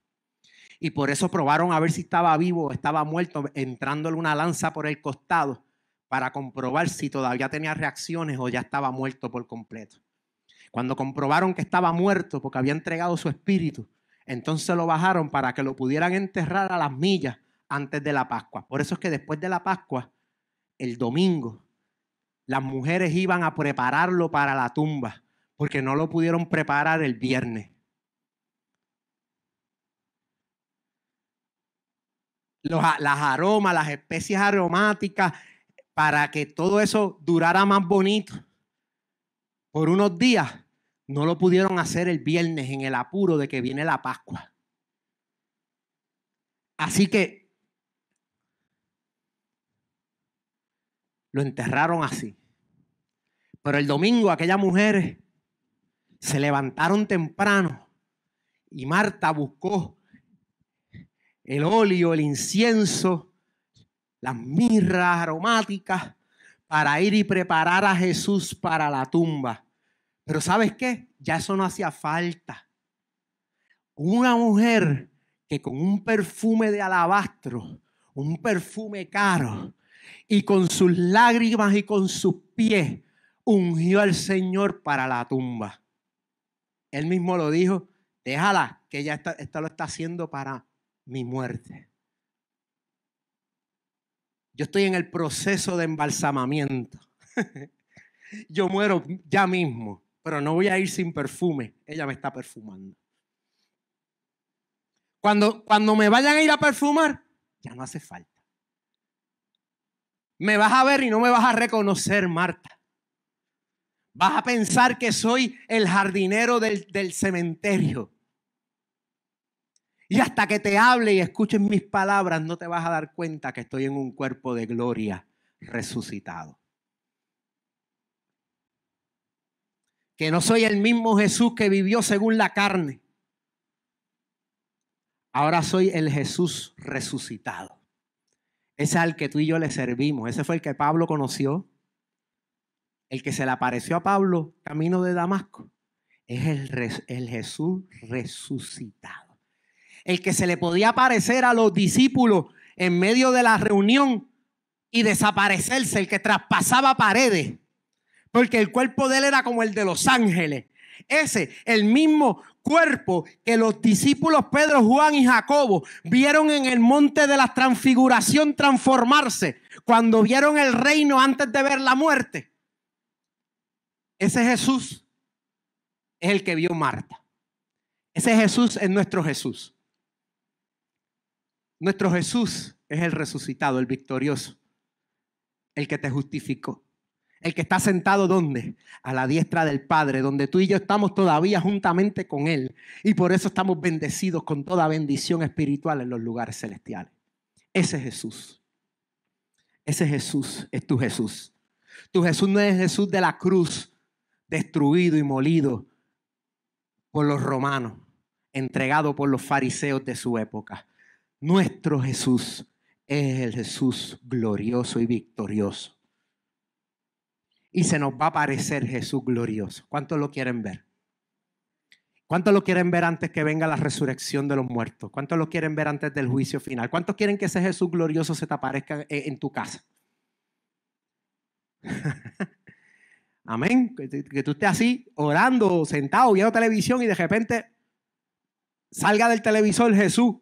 Y por eso probaron a ver si estaba vivo o estaba muerto, entrándole una lanza por el costado para comprobar si todavía tenía reacciones o ya estaba muerto por completo. Cuando comprobaron que estaba muerto porque había entregado su espíritu, entonces lo bajaron para que lo pudieran enterrar a las millas antes de la Pascua. Por eso es que después de la Pascua, el domingo, las mujeres iban a prepararlo para la tumba porque no lo pudieron preparar el viernes. Las aromas, las especies aromáticas, para que todo eso durara más bonito por unos días, no lo pudieron hacer el viernes en el apuro de que viene la Pascua. Así que lo enterraron así. Pero el domingo aquellas mujeres se levantaron temprano y Marta buscó el óleo, el incienso, las mirras aromáticas para ir y preparar a Jesús para la tumba. Pero ¿sabes qué? Ya eso no hacía falta. Una mujer que con un perfume de alabastro, un perfume caro, y con sus lágrimas y con sus pies, ungió al Señor para la tumba. Él mismo lo dijo, déjala, que ella esto lo está haciendo para mi muerte. Yo estoy en el proceso de embalsamamiento. Yo muero ya mismo, pero no voy a ir sin perfume. Ella me está perfumando. Cuando me vayan a ir a perfumar, ya no hace falta. Me vas a ver y no me vas a reconocer, Marta. Vas a pensar que soy el jardinero del cementerio. Y hasta que te hable y escuches mis palabras, no te vas a dar cuenta que estoy en un cuerpo de gloria resucitado. Que no soy el mismo Jesús que vivió según la carne. Ahora soy el Jesús resucitado. Ese es al que tú y yo le servimos. Ese fue el que Pablo conoció. El que se le apareció a Pablo camino de Damasco. Es el Jesús resucitado. El que se le podía aparecer a los discípulos en medio de la reunión y desaparecerse. El que traspasaba paredes. Porque el cuerpo de él era como el de los ángeles. Ese, el mismo cuerpo que los discípulos Pedro, Juan y Jacobo vieron en el monte de la transfiguración transformarse cuando vieron el reino antes de ver la muerte. Ese Jesús es el que vio Marta. Ese Jesús es nuestro Jesús. Nuestro Jesús es el resucitado, el victorioso, el que te justificó. El que está sentado, ¿dónde? A la diestra del Padre, donde tú y yo estamos todavía juntamente con Él. Y por eso estamos bendecidos con toda bendición espiritual en los lugares celestiales. Ese Jesús. Ese Jesús es tu Jesús. Tu Jesús no es Jesús de la cruz, destruido y molido por los romanos, entregado por los fariseos de su época. Nuestro Jesús es el Jesús glorioso y victorioso. Y se nos va a aparecer Jesús glorioso. ¿Cuántos lo quieren ver? ¿Cuántos lo quieren ver antes que venga la resurrección de los muertos? ¿Cuántos lo quieren ver antes del juicio final? ¿Cuántos quieren que ese Jesús glorioso se te aparezca en tu casa? Amén. Que tú estés así orando, sentado, viendo televisión y de repente salga del televisor Jesús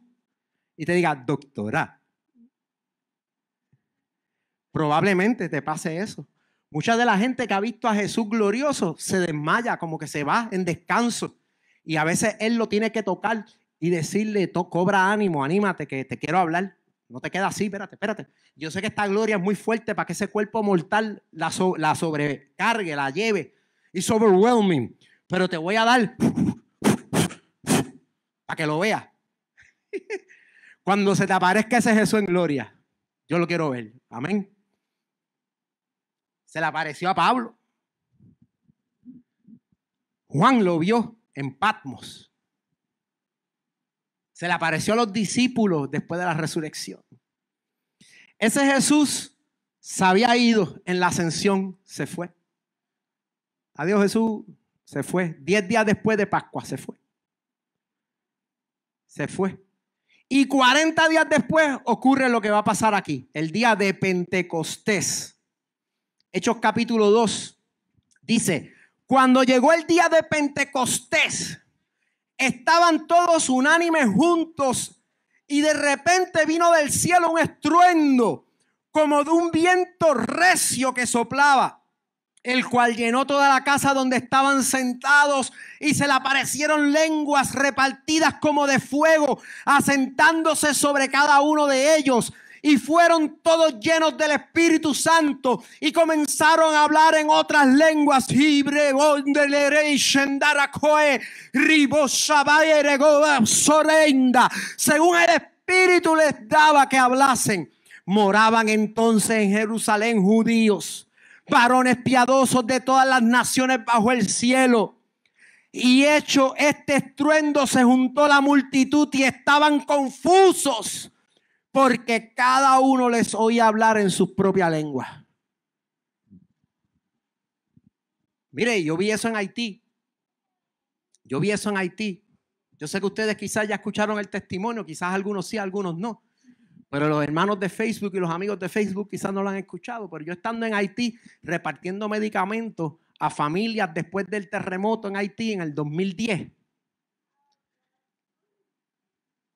y te diga, doctora. Probablemente te pase eso. Mucha de la gente que ha visto a Jesús glorioso se desmaya, como que se va en descanso. Y a veces Él lo tiene que tocar y decirle, cobra ánimo, anímate que te quiero hablar. No te queda así, espérate. Yo sé que esta gloria es muy fuerte para que ese cuerpo mortal la sobrecargue, la lleve. It's overwhelming. Pero te voy a dar para que lo veas. Cuando se te aparezca ese Jesús en gloria, yo lo quiero ver. Amén. Se le apareció a Pablo. Juan lo vio en Patmos. Se le apareció a los discípulos después de la resurrección. Ese Jesús se había ido en la ascensión, se fue. Adiós Jesús, se fue. 10 días después de Pascua se fue. Se fue. Y 40 días después ocurre lo que va a pasar aquí. El día de Pentecostés. Hechos capítulo 2 dice, cuando llegó el día de Pentecostés, estaban todos unánimes juntos y de repente vino del cielo un estruendo como de un viento recio que soplaba, el cual llenó toda la casa donde estaban sentados y se le aparecieron lenguas repartidas como de fuego, asentándose sobre cada uno de ellos. Y fueron todos llenos del Espíritu Santo y comenzaron a hablar en otras lenguas. Según el Espíritu les daba que hablasen. Moraban entonces en Jerusalén judíos, varones piadosos de todas las naciones bajo el cielo. Y hecho este estruendo, se juntó la multitud y estaban confusos, porque cada uno les oía hablar en su propia lengua. Mire, yo vi eso en Haití. Yo sé que ustedes quizás ya escucharon el testimonio, quizás algunos sí, algunos no. Pero los hermanos de Facebook y los amigos de Facebook quizás no lo han escuchado. Pero yo estando en Haití repartiendo medicamentos a familias después del terremoto en Haití en el 2010.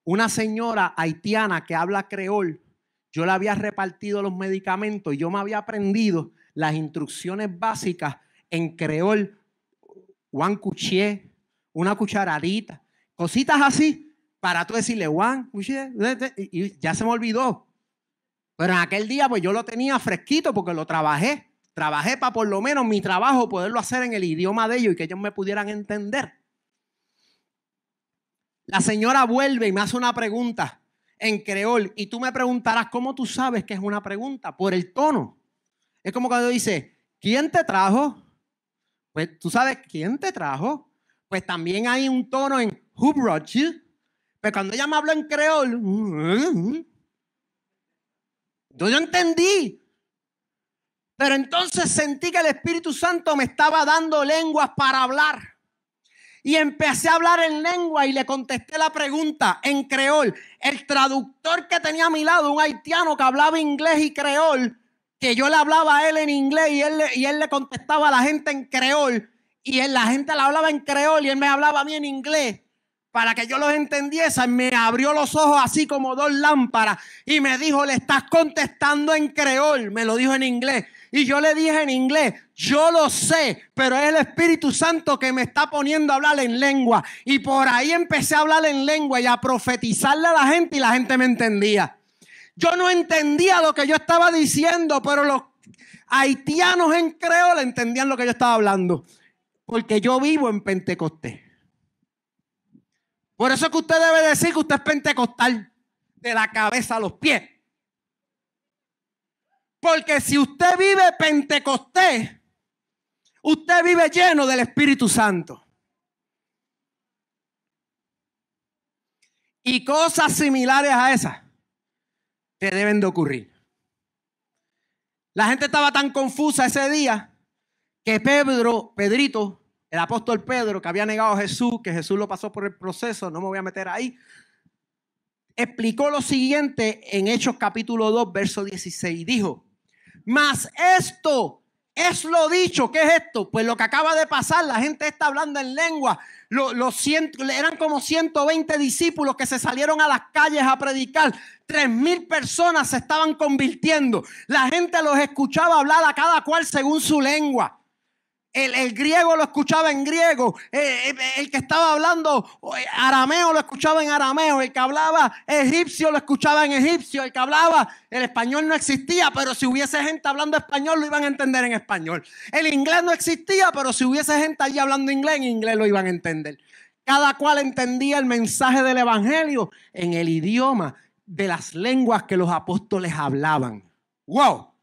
Una señora haitiana que habla creol, yo le había repartido los medicamentos y yo me había aprendido las instrucciones básicas en creol. Juan Cuché, una cucharadita, cositas así. Para tú decirle, Juan, y ya se me olvidó. Pero en aquel día pues yo lo tenía fresquito porque lo trabajé. Trabajé para por lo menos mi trabajo poderlo hacer en el idioma de ellos y que ellos me pudieran entender. La señora vuelve y me hace una pregunta en creol. Y tú me preguntarás, ¿cómo tú sabes que es una pregunta? Por el tono. Es como cuando dice, ¿quién te trajo? Pues tú sabes, ¿quién te trajo? Pues también hay un tono en who brought you. Pero cuando ella me habló en creol, yo entendí. Pero entonces sentí que el Espíritu Santo me estaba dando lenguas para hablar. Y empecé a hablar en lengua y le contesté la pregunta en creol. El traductor que tenía a mi lado, un haitiano que hablaba inglés y creol, que yo le hablaba a él en inglés y él le contestaba a la gente en creol. Y la gente le hablaba en creol y él me hablaba a mí en inglés. Para que yo los entendiese, me abrió los ojos así como dos lámparas y me dijo, le estás contestando en creol. Me lo dijo en inglés. Y yo le dije en inglés, yo lo sé, pero es el Espíritu Santo que me está poniendo a hablar en lengua. Y por ahí empecé a hablar en lengua y a profetizarle a la gente y la gente me entendía. Yo no entendía lo que yo estaba diciendo, pero los haitianos en creol entendían lo que yo estaba hablando. Porque yo vivo en Pentecostés. Por eso es que usted debe decir que usted es pentecostal de la cabeza a los pies. Porque si usted vive Pentecostés, usted vive lleno del Espíritu Santo. Y cosas similares a esas te deben de ocurrir. La gente estaba tan confusa ese día que Pedrito, el apóstol Pedro, que había negado a Jesús, que Jesús lo pasó por el proceso, no me voy a meter ahí, explicó lo siguiente en Hechos capítulo 2, verso 16. Dijo, mas esto es lo dicho. ¿Qué es esto? Pues lo que acaba de pasar, la gente está hablando en lengua. Eran como 120 discípulos que se salieron a las calles a predicar. 3,000 personas se estaban convirtiendo. La gente los escuchaba hablar a cada cual según su lengua. El griego lo escuchaba en griego, el que estaba hablando arameo lo escuchaba en arameo, el que hablaba egipcio lo escuchaba en egipcio, el que hablaba, el español no existía, pero si hubiese gente hablando español lo iban a entender en español. El inglés no existía, pero si hubiese gente allí hablando inglés, en inglés lo iban a entender. Cada cual entendía el mensaje del evangelio en el idioma de las lenguas que los apóstoles hablaban. ¡Wow!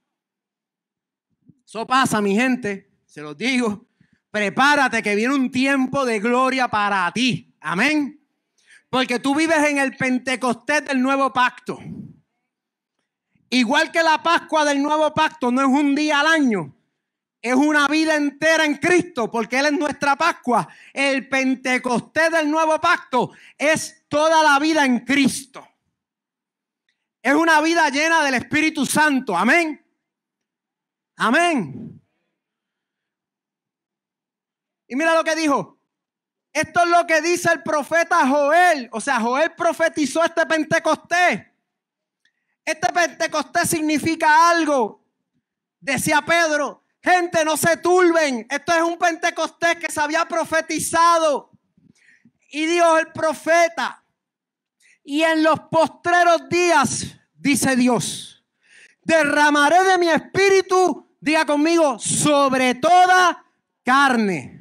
Eso pasa, mi gente. Se los digo, prepárate que viene un tiempo de gloria para ti. Amén. Porque tú vives en el Pentecostés del nuevo pacto. Igual que la Pascua del nuevo pacto no es un día al año. Es una vida entera en Cristo porque Él es nuestra Pascua. El Pentecostés del nuevo pacto es toda la vida en Cristo. Es una vida llena del Espíritu Santo. Amén. Amén. Y mira lo que dijo. Esto es lo que dice el profeta Joel. O sea, Joel profetizó este Pentecostés. Este Pentecostés significa algo. Decía Pedro, gente, no se turben. Esto es un Pentecostés que se había profetizado. Y dijo el profeta, y en los postreros días, dice Dios, derramaré de mi espíritu, diga conmigo, sobre toda carne.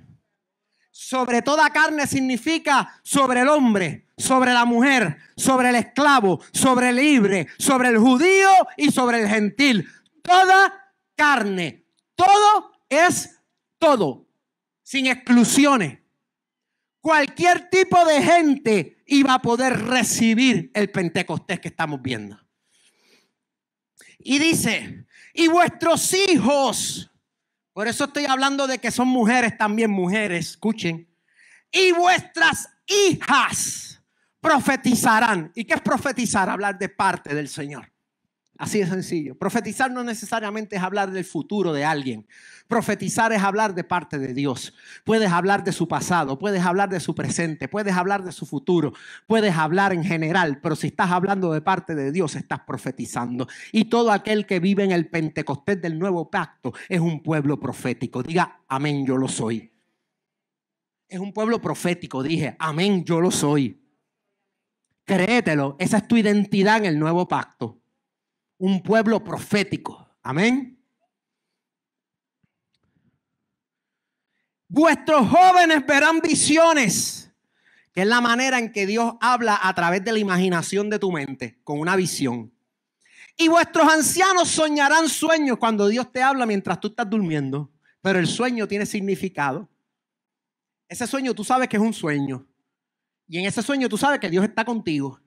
Sobre toda carne significa sobre el hombre, sobre la mujer, sobre el esclavo, sobre el libre, sobre el judío y sobre el gentil. Toda carne, todo es todo, sin exclusiones. Cualquier tipo de gente iba a poder recibir el Pentecostés que estamos viendo. Y dice, y vuestros hijos, por eso estoy hablando de que son mujeres también, mujeres, escuchen, y vuestras hijas profetizarán. ¿Y qué es profetizar? Hablar de parte del Señor. Así de sencillo. Profetizar no necesariamente es hablar del futuro de alguien. Profetizar es hablar de parte de Dios. Puedes hablar de su pasado, puedes hablar de su presente, puedes hablar de su futuro, puedes hablar en general, pero si estás hablando de parte de Dios, estás profetizando. Y todo aquel que vive en el Pentecostés del nuevo pacto es un pueblo profético. Diga, amén, yo lo soy. Es un pueblo profético, dije, amén, yo lo soy. Créetelo, esa es tu identidad en el nuevo pacto. Un pueblo profético. Amén. Vuestros jóvenes verán visiones, que es la manera en que Dios habla a través de la imaginación de tu mente, con una visión. Y vuestros ancianos soñarán sueños cuando Dios te habla mientras tú estás durmiendo. Pero el sueño tiene significado. Ese sueño tú sabes que es un sueño. Y en ese sueño tú sabes que Dios está contigo.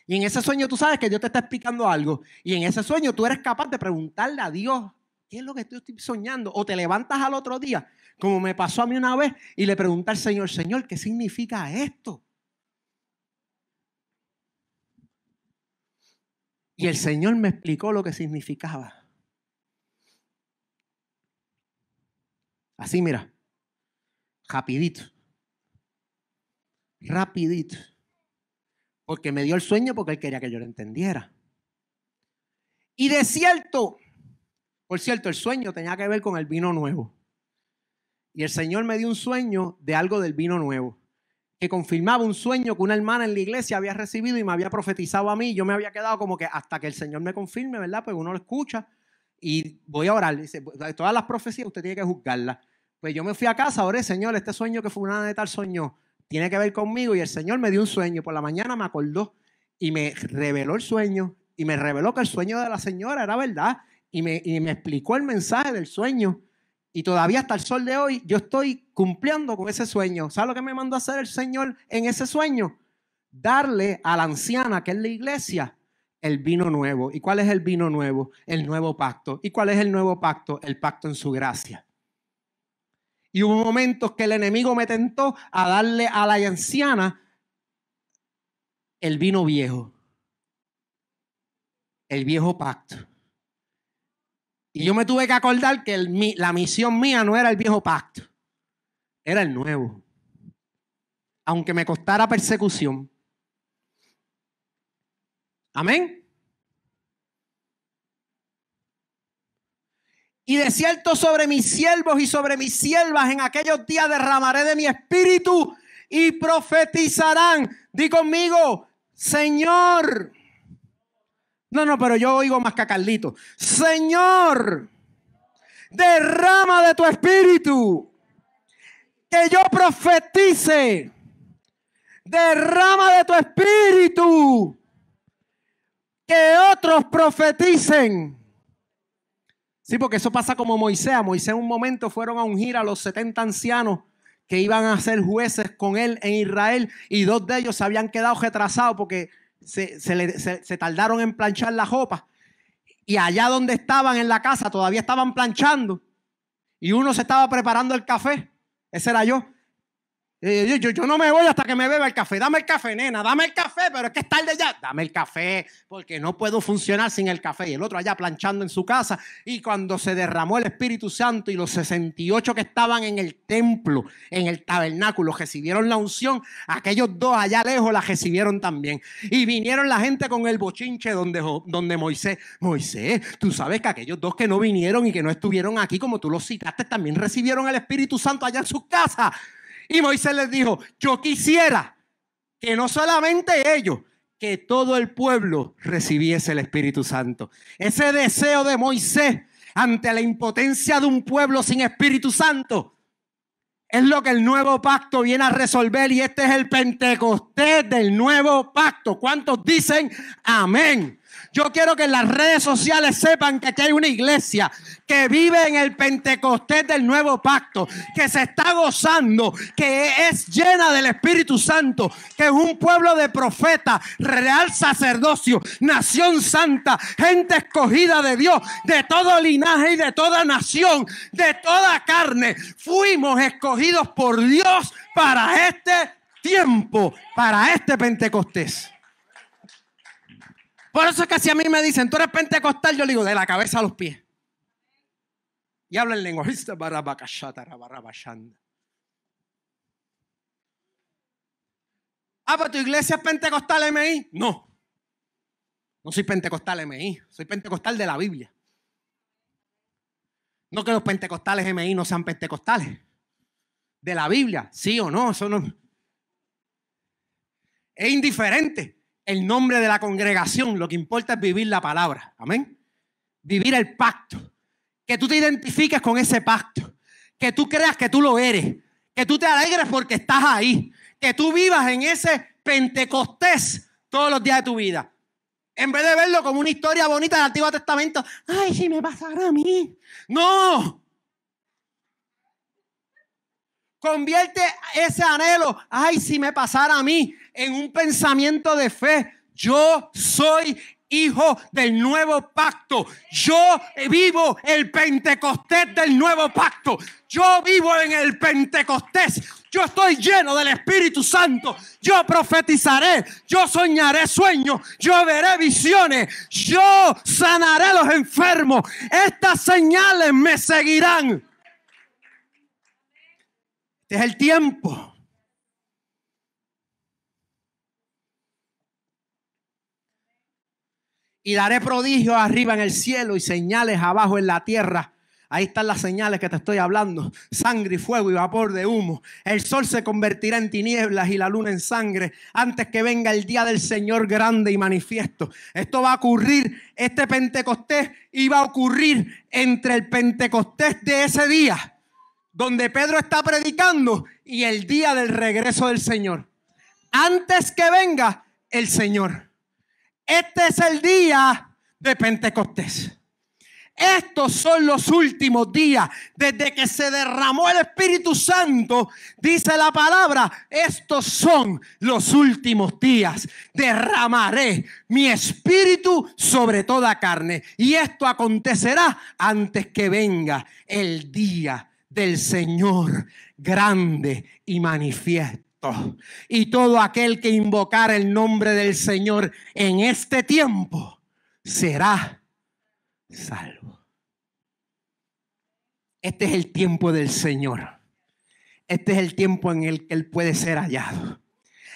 Y en ese sueño tú sabes que Dios te está explicando algo. Y en ese sueño tú eres capaz de preguntarle a Dios, ¿qué es lo que estoy soñando? O te levantas al otro día, como me pasó a mí una vez, y le pregunté al Señor, Señor, ¿qué significa esto? Y el Señor me explicó lo que significaba. Así, mira, rapidito. Rapidito. Porque me dio el sueño porque Él quería que yo lo entendiera. Y de cierto, por cierto, el sueño tenía que ver con el vino nuevo. Y el Señor me dio un sueño de algo del vino nuevo, que confirmaba un sueño que una hermana en la iglesia había recibido y me había profetizado a mí. Yo me había quedado como que hasta que el Señor me confirme, ¿verdad? Pues uno lo escucha y voy a orar. Dice, todas las profecías usted tiene que juzgarlas. Pues yo me fui a casa, oré, Señor, este sueño que fulana de tal soñó tiene que ver conmigo, y el Señor me dio un sueño. Por la mañana me acordó y me reveló el sueño, y me reveló que el sueño de la señora era verdad, y me explicó el mensaje del sueño. Y todavía hasta el sol de hoy yo estoy cumpliendo con ese sueño. ¿Sabe lo que me mandó a hacer el Señor en ese sueño? Darle a la anciana, que es la iglesia, el vino nuevo. ¿Y cuál es el vino nuevo? El nuevo pacto. ¿Y cuál es el nuevo pacto? El pacto en su gracia. Y hubo momentos que el enemigo me tentó a darle a la anciana el vino viejo, el viejo pacto. Y yo me tuve que acordar que la misión mía no era el viejo pacto, era el nuevo. Aunque me costara persecución. Amén. Y de cierto sobre mis siervos y sobre mis siervas en aquellos días derramaré de mi espíritu y profetizarán. Di conmigo, Señor. No, pero yo oigo más que a Carlito. Señor, derrama de tu espíritu. Que yo profetice. Derrama de tu espíritu. Que otros profeticen. Sí, porque eso pasa como Moisés. A Moisés en un momento fueron a ungir a los 70 ancianos que iban a ser jueces con él en Israel, y 2 de ellos se habían quedado retrasados porque se tardaron en planchar la ropa, y allá donde estaban en la casa todavía estaban planchando, y uno se estaba preparando el café. Ese era yo. Yo no me voy hasta que me beba el café. Dame el café, nena, dame el café, pero es que es tarde ya. Dame el café, porque no puedo funcionar sin el café. Y el otro allá planchando en su casa. Y cuando se derramó el Espíritu Santo y los 68 que estaban en el templo, en el tabernáculo, recibieron la unción, aquellos 2 allá lejos la recibieron también. Y vinieron la gente con el bochinche donde Moisés, tú sabes que aquellos 2 que no vinieron y que no estuvieron aquí, como tú los citaste, también recibieron el Espíritu Santo allá en sus casas. Y Moisés les dijo, yo quisiera que no solamente ellos, que todo el pueblo recibiese el Espíritu Santo. Ese deseo de Moisés ante la impotencia de un pueblo sin Espíritu Santo Es lo que el nuevo pacto viene a resolver, y este es el Pentecostés del nuevo pacto. ¿Cuántos dicen amén? Yo quiero que en las redes sociales sepan que aquí hay una iglesia que vive en el Pentecostés del nuevo pacto, que se está gozando, que es llena del Espíritu Santo, que es un pueblo de profetas, real sacerdocio, nación santa, gente escogida de Dios, de todo linaje y de toda nación, de toda carne. Fuimos escogidos por Dios para este tiempo, para este Pentecostés. Por eso es que si a mí me dicen, tú eres pentecostal, yo le digo, de la cabeza a los pies. Y hablo en lengua. ¿Pero tu iglesia es pentecostal MI? No. No soy pentecostal MI. Soy pentecostal de la Biblia. No que los pentecostales MI no sean pentecostales. De la Biblia, sí o no. Eso no. Es indiferente el nombre de la congregación. Lo que importa es vivir la palabra. Amén. Vivir el pacto. Que tú te identifiques con ese pacto. Que tú creas que tú lo eres. Que tú te alegres porque estás ahí. Que tú vivas en ese Pentecostés todos los días de tu vida. En vez de verlo como una historia bonita del Antiguo Testamento. Ay, si me pasara a mí. No. Convierte ese anhelo, ay, si me pasara a mí, en un pensamiento de fe. Yo soy hijo del nuevo pacto. Yo vivo el Pentecostés del nuevo pacto. Yo vivo en el Pentecostés. Yo estoy lleno del Espíritu Santo. Yo profetizaré. Yo soñaré sueños. Yo veré visiones. Yo sanaré a los enfermos. Estas señales me seguirán. Este es el tiempo. Y daré prodigios arriba en el cielo y señales abajo en la tierra. Ahí están las señales que te estoy hablando. Sangre y fuego y vapor de humo. El sol se convertirá en tinieblas y la luna en sangre antes que venga el día del Señor grande y manifiesto. Esto va a ocurrir, este Pentecostés iba a ocurrir entre el Pentecostés de ese día, donde Pedro está predicando, y el día del regreso del Señor. Antes que venga el Señor. Este es el día de Pentecostés. Estos son los últimos días. Desde que se derramó el Espíritu Santo, dice la palabra, estos son los últimos días. Derramaré mi espíritu sobre toda carne. Y esto acontecerá antes que venga el día del Señor grande y manifiesto. Y todo aquel que invocar el nombre del Señor en este tiempo será salvo. Este es el tiempo del Señor. Este es el tiempo en el que Él puede ser hallado.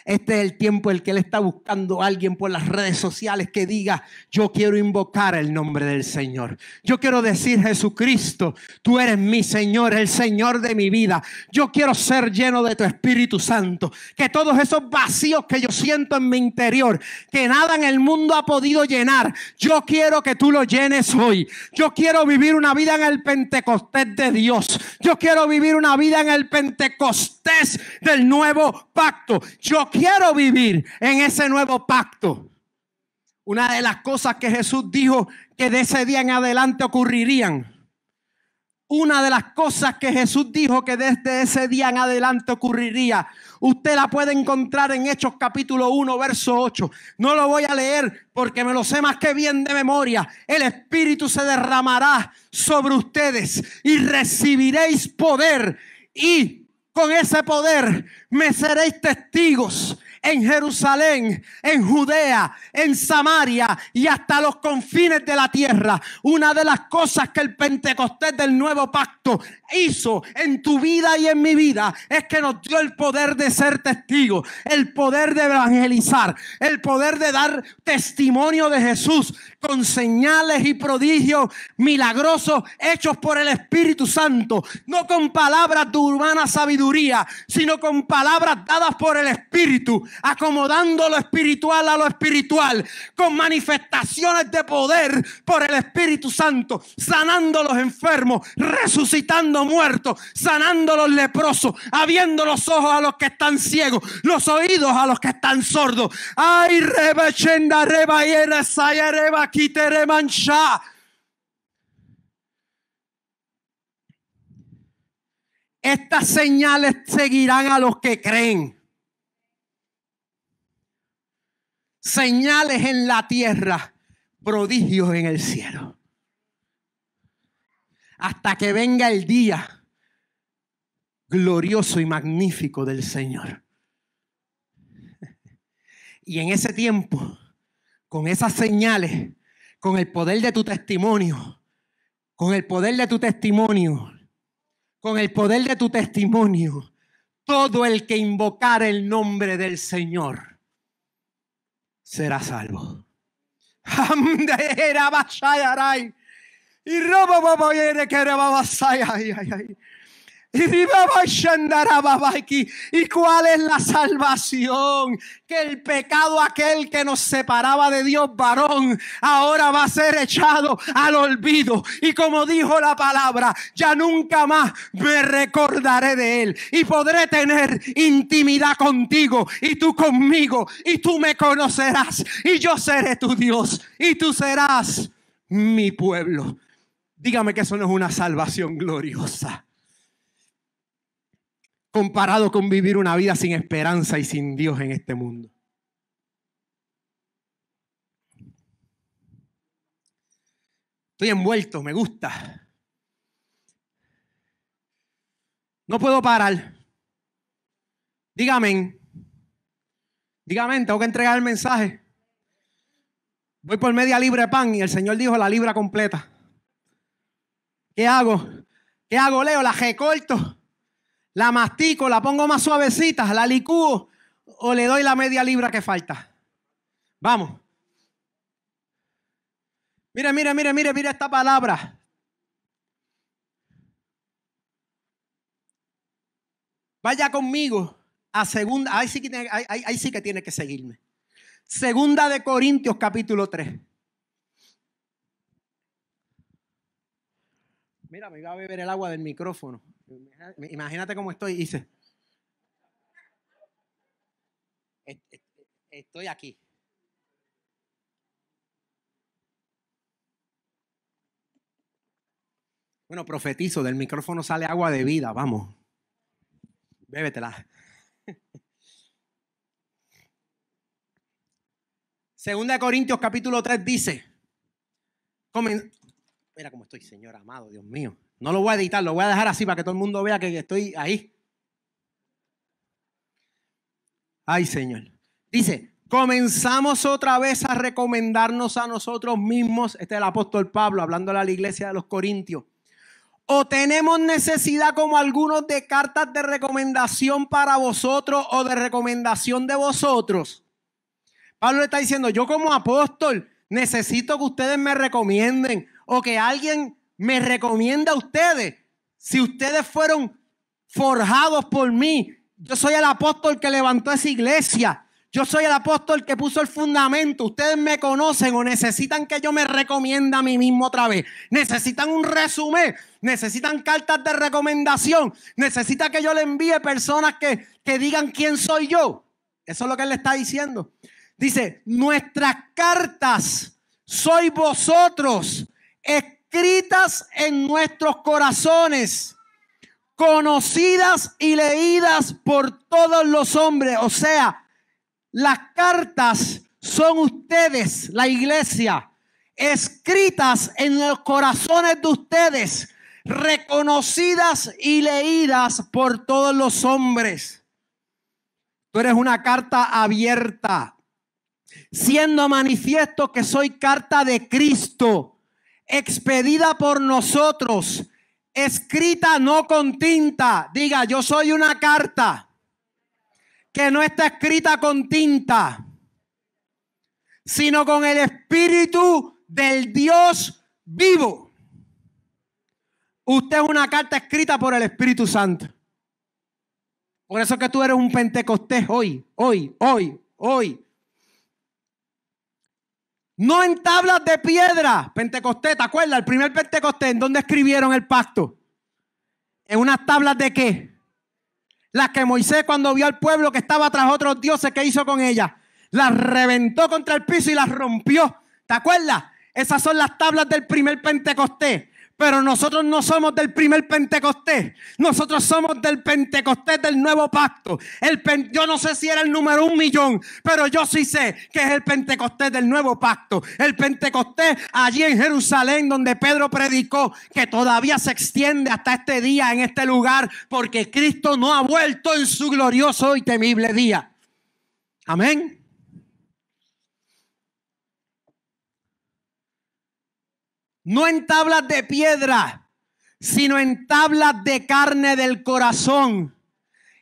Este es el tiempo en el que Él está buscando a alguien por las redes sociales que diga, yo quiero invocar el nombre del Señor. Yo quiero decir, Jesucristo, tú eres mi Señor, el Señor de mi vida. Yo quiero ser lleno de tu Espíritu Santo. Que todos esos vacíos que yo siento en mi interior, que nada en el mundo ha podido llenar, yo quiero que tú lo llenes hoy. Yo quiero vivir una vida en el Pentecostés de Dios. Yo quiero vivir una vida en el Pentecostés del nuevo pacto. Yo quiero vivir en ese nuevo pacto. Una de las cosas que Jesús dijo que de ese día en adelante ocurrirían. Una de las cosas que Jesús dijo que desde ese día en adelante ocurriría. Usted la puede encontrar en Hechos capítulo 1, verso 8. No lo voy a leer porque me lo sé más que bien de memoria. El Espíritu se derramará sobre ustedes y recibiréis poder, y con ese poder me seréis testigos en Jerusalén, en Judea, en Samaria y hasta los confines de la tierra. Una de las cosas que el Pentecostés del nuevo pacto hizo en tu vida y en mi vida es que nos dio el poder de ser testigos, el poder de evangelizar, el poder de dar testimonio de Jesús con señales y prodigios milagrosos hechos por el Espíritu Santo, no con palabras de humana sabiduría, sino con palabras dadas por el Espíritu. acomodando lo espiritual a lo espiritual, con manifestaciones de poder por el Espíritu Santo, sanando los enfermos, resucitando muertos, sanando los leprosos, abriendo los ojos a los que están ciegos, los oídos a los que están sordos. Ay, reba chenda reba yera saya reba kitere mancha. Estas señales seguirán a los que creen. Señales en la tierra, prodigios en el cielo. Hasta que venga el día glorioso y magnífico del Señor. Y en ese tiempo, con esas señales, con el poder de tu testimonio, con el poder de tu testimonio, con el poder de tu testimonio, todo el que invocare el nombre del Señor será salvo. ¿Y cuál es la salvación? Que el pecado aquel que nos separaba de Dios varón ahora va a ser echado al olvido. Y como dijo la palabra, ya nunca más me recordaré de él. Y podré tener intimidad contigo y tú conmigo. Y tú me conocerás y yo seré tu Dios y tú serás mi pueblo. Dígame que eso no es una salvación gloriosa, comparado con vivir una vida sin esperanza y sin Dios en este mundo. Estoy envuelto, me gusta. No puedo parar. Dígame, tengo que entregar el mensaje. Voy por media libra de pan y el Señor dijo la libra completa. ¿Qué hago? Leo? ¿La recorto? ¿La mastico? ¿La pongo más suavecita? ¿La licúo? ¿O le doy la media libra que falta? Vamos. Mira esta palabra. Vaya conmigo a segunda. Ahí sí que tiene que seguirme. Segunda de Corintios capítulo 3. Mira, me iba a beber el agua del micrófono. Imagínate cómo estoy. Dice, estoy aquí. Bueno, profetizo, del micrófono sale agua de vida. Vamos, bébetela. Segunda de Corintios capítulo 3 dice, mira cómo estoy, Señor amado, Dios mío. No lo voy a editar, lo voy a dejar así para que todo el mundo vea que estoy ahí. Ay, Señor. Dice, comenzamos otra vez a recomendarnos a nosotros mismos. Este es el apóstol Pablo hablando a la iglesia de los Corintios. ¿O tenemos necesidad como algunos de cartas de recomendación para vosotros o de recomendación de vosotros? Pablo le está diciendo, yo como apóstol necesito que ustedes me recomienden o que alguien me recomiende a ustedes. Si ustedes fueron forjados por mí, yo soy el apóstol que levantó esa iglesia. Yo soy el apóstol que puso el fundamento. Ustedes me conocen o necesitan que yo me recomiende a mí mismo otra vez. Necesitan un resumen. Necesitan cartas de recomendación. Necesitan que yo le envíe personas que digan quién soy yo. Eso es lo que él le está diciendo. Dice, nuestras cartas sois vosotros, escritas en nuestros corazones, conocidas y leídas por todos los hombres. O sea, las cartas son ustedes, la iglesia, escritas en los corazones de ustedes, reconocidas y leídas por todos los hombres. Tú eres una carta abierta, siendo manifiesto que soy carta de Cristo, expedida por nosotros, escrita no con tinta. Diga, yo soy una carta que no está escrita con tinta, sino con el Espíritu del Dios vivo. Usted es una carta escrita por el Espíritu Santo. Por eso es que tú eres un Pentecostés hoy. No en tablas de piedra. Pentecostés, ¿te acuerdas? El primer Pentecostés, ¿en dónde escribieron el pacto? ¿En unas tablas de qué? Las que Moisés, cuando vio al pueblo que estaba tras otros dioses, ¿qué hizo con ellas? Las reventó contra el piso y las rompió. ¿Te acuerdas? Esas son las tablas del primer Pentecostés. Pero nosotros no somos del primer Pentecostés. Nosotros somos del Pentecostés del nuevo pacto. Yo no sé si era el número 1.000.000, pero yo sí sé que es el Pentecostés del nuevo pacto. El Pentecostés allí en Jerusalén, donde Pedro predicó, que todavía se extiende hasta este día en este lugar, porque Cristo no ha vuelto en su glorioso y temible día. Amén. No en tablas de piedra, sino en tablas de carne del corazón.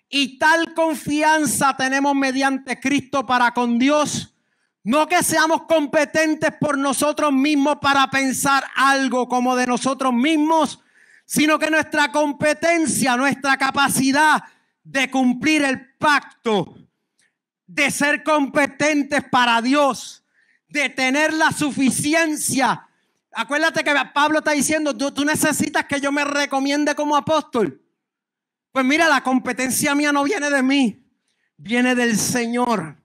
Y tal confianza tenemos mediante Cristo para con Dios. No que seamos competentes por nosotros mismos para pensar algo como de nosotros mismos, sino que nuestra competencia, nuestra capacidad de cumplir el pacto, de ser competentes para Dios, de tener la suficiencia. Acuérdate que Pablo está diciendo, tú necesitas que yo me recomiende como apóstol. Pues mira, la competencia mía no viene de mí, viene del Señor.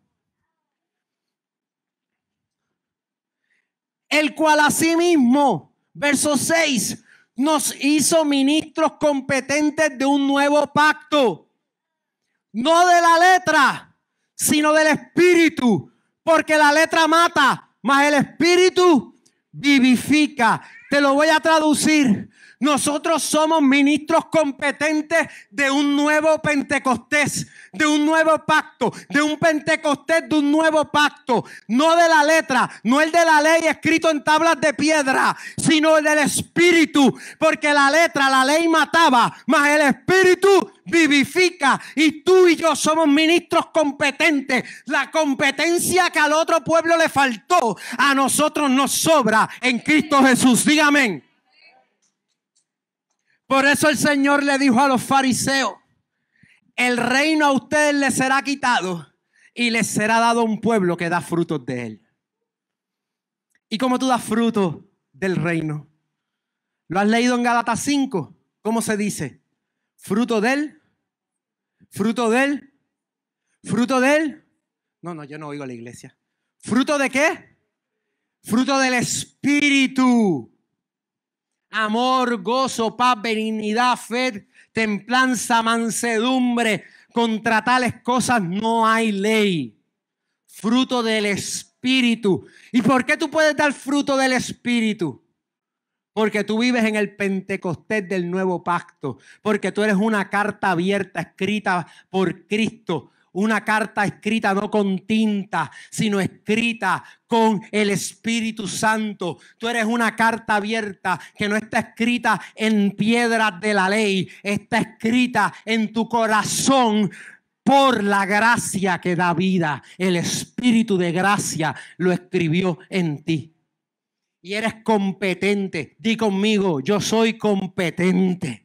El cual asimismo, verso 6, nos hizo ministros competentes de un nuevo pacto. No de la letra, sino del Espíritu. Porque la letra mata, mas el Espíritu vivifica. Te lo voy a traducir. Nosotros somos ministros competentes de un nuevo Pentecostés, de un nuevo pacto, de un Pentecostés, de un nuevo pacto. No de la letra, no el de la ley escrito en tablas de piedra, sino el del Espíritu. Porque la letra, la ley mataba, mas el Espíritu vivifica. Y tú y yo somos ministros competentes. La competencia que al otro pueblo le faltó, a nosotros nos sobra en Cristo Jesús. Dígame. Por eso el Señor le dijo a los fariseos: el reino a ustedes les será quitado y les será dado un pueblo que da frutos de él. ¿Y cómo tú das frutos del reino? ¿Lo has leído en Gálatas 5? ¿Cómo se dice? Fruto del. No, yo no oigo a la iglesia. ¿Fruto de qué? Fruto del Espíritu. Amor, gozo, paz, benignidad, fe, templanza, mansedumbre. Contra tales cosas no hay ley. Fruto del Espíritu. ¿Y por qué tú puedes dar fruto del Espíritu? Porque tú vives en el Pentecostés del nuevo pacto. Porque tú eres una carta abierta escrita por Cristo. Una carta escrita no con tinta, sino escrita con el Espíritu Santo. Tú eres una carta abierta que no está escrita en piedras de la ley. Está escrita en tu corazón por la gracia que da vida. El Espíritu de gracia lo escribió en ti. Y eres competente. Di conmigo, yo soy competente.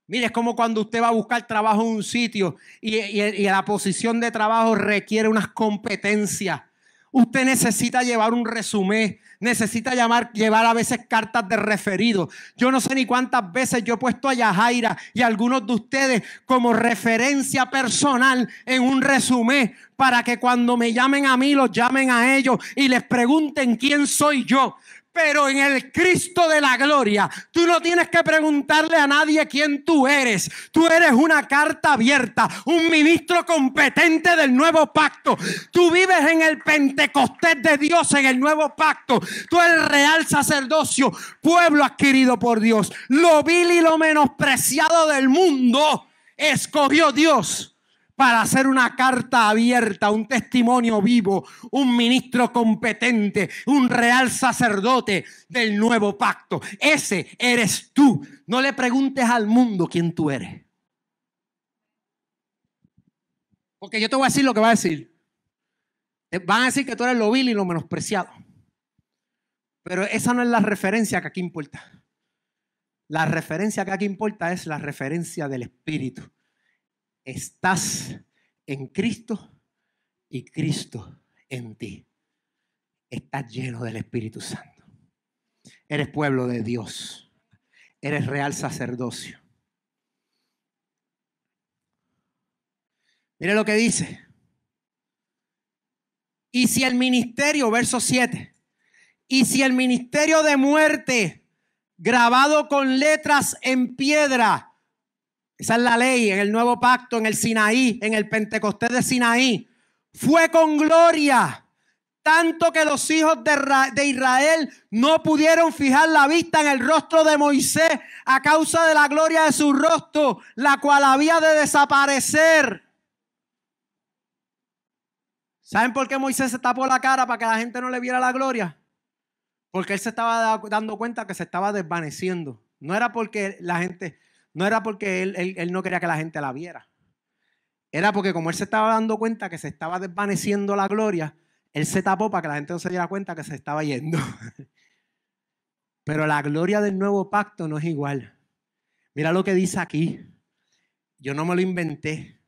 Mire, es como cuando usted va a buscar trabajo en un sitio y la posición de trabajo requiere unas competencias. Usted necesita llevar un resumen, necesita llevar a veces cartas de referido. Yo no sé ni cuántas veces yo he puesto a Yajaira y a algunos de ustedes como referencia personal en un resumen para que cuando me llamen a mí, los llamen a ellos y les pregunten quién soy yo. Pero en el Cristo de la gloria, tú no tienes que preguntarle a nadie quién tú eres. Tú eres una carta abierta, un ministro competente del nuevo pacto. Tú vives en el Pentecostés de Dios, en el nuevo pacto. Tú eres real sacerdocio, pueblo adquirido por Dios. Lo vil y lo menospreciado del mundo escogió Dios para hacer una carta abierta, un testimonio vivo, un ministro competente, un real sacerdote del nuevo pacto. Ese eres tú. No le preguntes al mundo quién tú eres. Porque yo te voy a decir lo que va a decir. Van a decir que tú eres lo vil y lo menospreciado. Pero esa no es la referencia que aquí importa. La referencia que aquí importa es la referencia del Espíritu. estás en Cristo y Cristo en ti. Estás lleno del Espíritu Santo. Eres pueblo de Dios. Eres real sacerdocio. Mire lo que dice. Y si el ministerio, verso 7, y si el ministerio de muerte grabado con letras en piedra, esa es la ley en el nuevo pacto, en el Sinaí, en el Pentecostés de Sinaí, fue con gloria, tanto que los hijos de Israel no pudieron fijar la vista en el rostro de Moisés a causa de la gloria de su rostro, la cual había de desaparecer. ¿Saben por qué Moisés se tapó la cara para que la gente no le viera la gloria? Porque él se estaba dando cuenta que se estaba desvaneciendo. No era porque la gente, no era porque él no quería que la gente la viera. Era porque como él se estaba dando cuenta que se estaba desvaneciendo la gloria, él se tapó para que la gente no se diera cuenta que se estaba yendo. Pero la gloria del nuevo pacto no es igual. Mira lo que dice aquí. Yo no me lo inventé.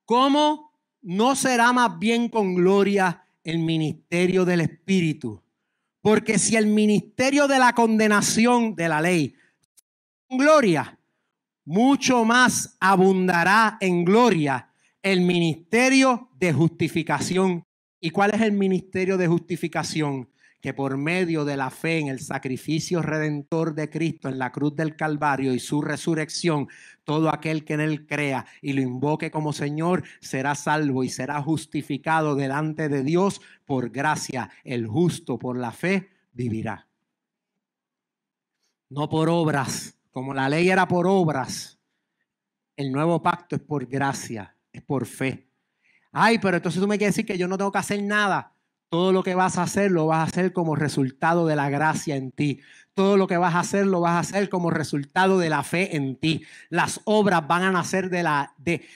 ¿Cómo no será más bien con gloria el ministerio del Espíritu? Porque si el ministerio de la condenación de la ley con gloria, mucho más abundará en gloria el ministerio de justificación. ¿Y cuál es el ministerio de justificación? Que por medio de la fe en el sacrificio redentor de Cristo en la cruz del Calvario y su resurrección, todo aquel que en él crea y lo invoque como Señor será salvo y será justificado delante de Dios por gracia. El justo por la fe vivirá. No por obras, como la ley era por obras. El nuevo pacto es por gracia, es por fe. Ay, pero entonces tú me quieres decir que yo no tengo que hacer nada. Todo lo que vas a hacer lo vas a hacer como resultado de la gracia en ti. Todo lo que vas a hacer lo vas a hacer como resultado de la fe en ti. Las obras van a nacer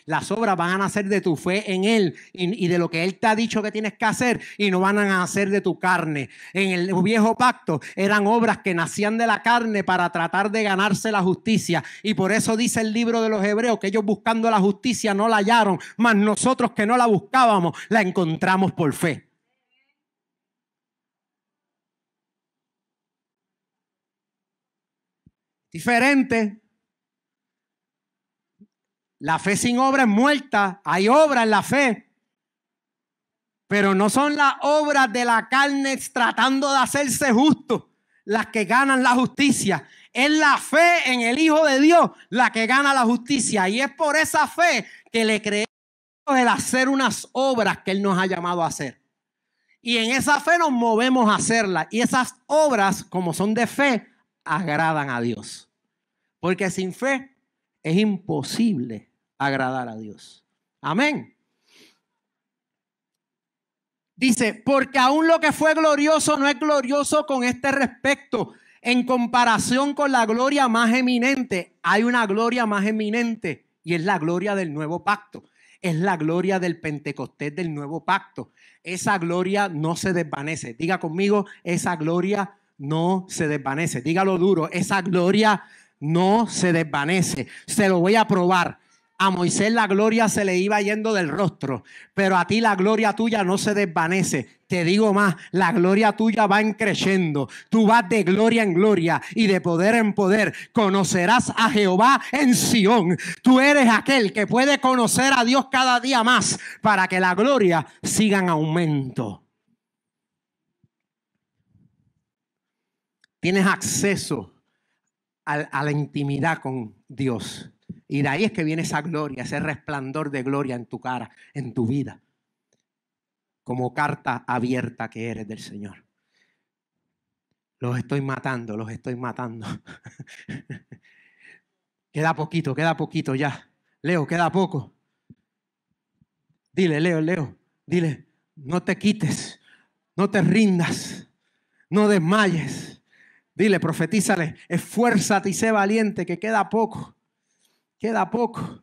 las obras van a nacer de tu fe en él y de lo que él te ha dicho que tienes que hacer, y no van a nacer de tu carne. En el viejo pacto eran obras que nacían de la carne para tratar de ganarse la justicia, y por eso dice el libro de los Hebreos que ellos buscando la justicia no la hallaron, mas nosotros que no la buscábamos la encontramos por fe. Diferente. La fe sin obra es muerta. Hay obra en la fe, pero no son las obras de la carne tratando de hacerse justo las que ganan la justicia. Es la fe en el Hijo de Dios la que gana la justicia, y es por esa fe que le creemos el hacer unas obras que Él nos ha llamado a hacer. Y en esa fe nos movemos a hacerlas, y esas obras, como son de fe, agradan a Dios. Porque sin fe es imposible agradar a Dios. Amén. Dice, porque aún lo que fue glorioso no es glorioso con este respecto, en comparación con la gloria más eminente. Hay una gloria más eminente, y es la gloria del nuevo pacto. Es la gloria del Pentecostés del nuevo pacto. Esa gloria no se desvanece. Diga conmigo, esa gloria no se desvanece. Dígalo duro, esa gloria no se desvanece. Se lo voy a probar. A Moisés la gloria se le iba yendo del rostro, pero a ti la gloria tuya no se desvanece. Te digo más, la gloria tuya va creciendo. Tú vas de gloria en gloria y de poder en poder. Conocerás a Jehová en Sión. Tú eres aquel que puede conocer a Dios cada día más para que la gloria siga en aumento. Tienes acceso a la intimidad con Dios. Y de ahí es que viene esa gloria, ese resplandor de gloria en tu cara, en tu vida. Como carta abierta que eres del Señor. Los estoy matando, los estoy matando. Queda poquito ya. Leo, queda poco. Dile, Leo, dile, no te quites, no te rindas, no desmayes. Dile, profetízale, esfuérzate y sé valiente, que queda poco. Queda poco.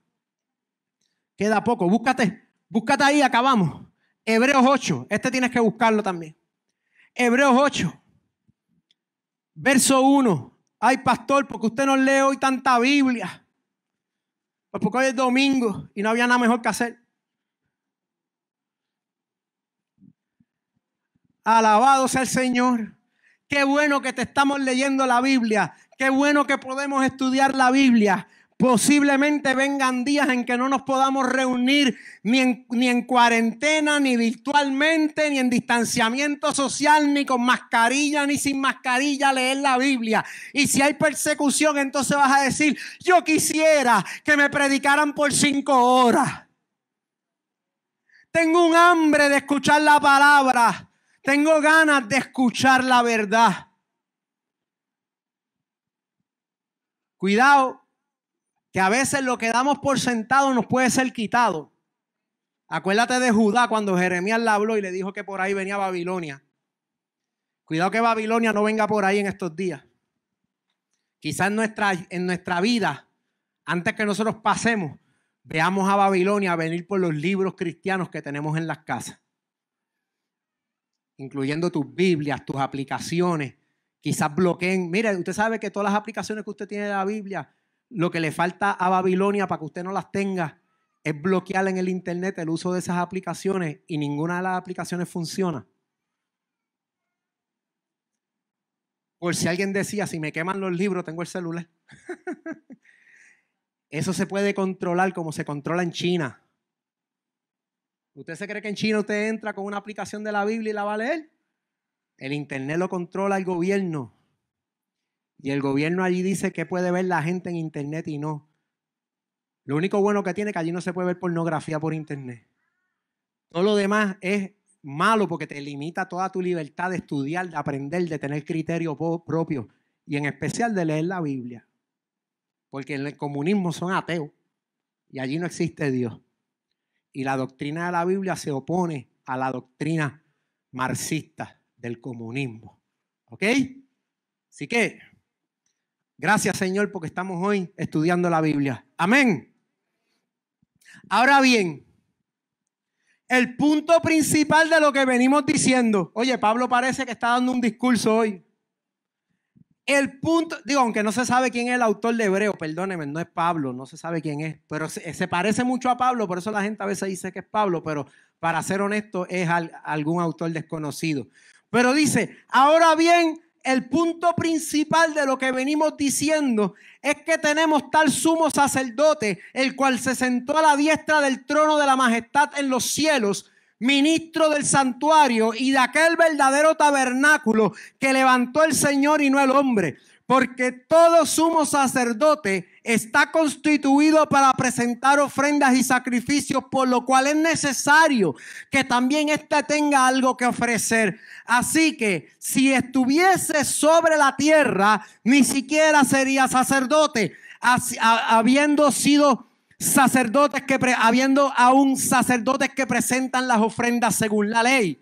Queda poco. Búscate ahí, acabamos. Hebreos 8. Este tienes que buscarlo también. Hebreos 8. Verso 1. Ay, pastor, porque usted no lee hoy tanta Biblia. Pues porque hoy es domingo y no había nada mejor que hacer. Alabado sea el Señor. Qué bueno que te estamos leyendo la Biblia. Qué bueno que podemos estudiar la Biblia. Posiblemente vengan días en que no nos podamos reunir ni en cuarentena, ni virtualmente, ni en distanciamiento social, ni con mascarilla, ni sin mascarilla, leer la Biblia. Y si hay persecución, entonces vas a decir, yo quisiera que me predicaran por 5 horas. Tengo un hambre de escuchar la palabra. Tengo ganas de escuchar la verdad. Cuidado, que a veces lo que damos por sentado nos puede ser quitado. Acuérdate de Judá cuando Jeremías le habló y le dijo que por ahí venía Babilonia. Cuidado que Babilonia no venga por ahí en estos días. Quizás en nuestra vida, antes que nosotros pasemos, veamos a Babilonia venir por los libros cristianos que tenemos en las casas. Incluyendo tus Biblias, tus aplicaciones. Quizás bloqueen. Mire, usted sabe que todas las aplicaciones que usted tiene de la Biblia, lo que le falta a Babilonia para que usted no las tenga es bloquear en el internet el uso de esas aplicaciones y ninguna de las aplicaciones funciona. Por si alguien decía, si me queman los libros, tengo el celular. Eso se puede controlar como se controla en China. ¿Usted se cree que en China usted entra con una aplicación de la Biblia y la va a leer? El internet lo controla el gobierno. Y el gobierno allí dice que puede ver la gente en internet y no. Lo único bueno que tiene es que allí no se puede ver pornografía por internet. Todo lo demás es malo porque te limita toda tu libertad de estudiar, de aprender, de tener criterio propio. Y en especial de leer la Biblia. Porque en el comunismo son ateos. Y allí no existe Dios. Y la doctrina de la Biblia se opone a la doctrina marxista del comunismo. ¿Ok? Así que, gracias Señor porque estamos hoy estudiando la Biblia. Amén. Ahora bien, el punto principal de lo que venimos diciendo. Oye, Pablo parece que está dando un discurso hoy. El punto, digo, aunque no se sabe quién es el autor de Hebreo, perdóneme, no es Pablo, no se sabe quién es, pero se parece mucho a Pablo, por eso la gente a veces dice que es Pablo, pero para ser honesto es algún autor desconocido. Pero dice, ahora bien, el punto principal de lo que venimos diciendo es que tenemos tal sumo sacerdote, el cual se sentó a la diestra del trono de la majestad en los cielos, ministro del santuario y de aquel verdadero tabernáculo que levantó el Señor y no el hombre. Porque todo sumo sacerdote está constituido para presentar ofrendas y sacrificios, por lo cual es necesario que también éste tenga algo que ofrecer. Así que si estuviese sobre la tierra, ni siquiera sería sacerdote, habiendo sido sacerdotes habiendo aún sacerdotes que presentan las ofrendas según la ley,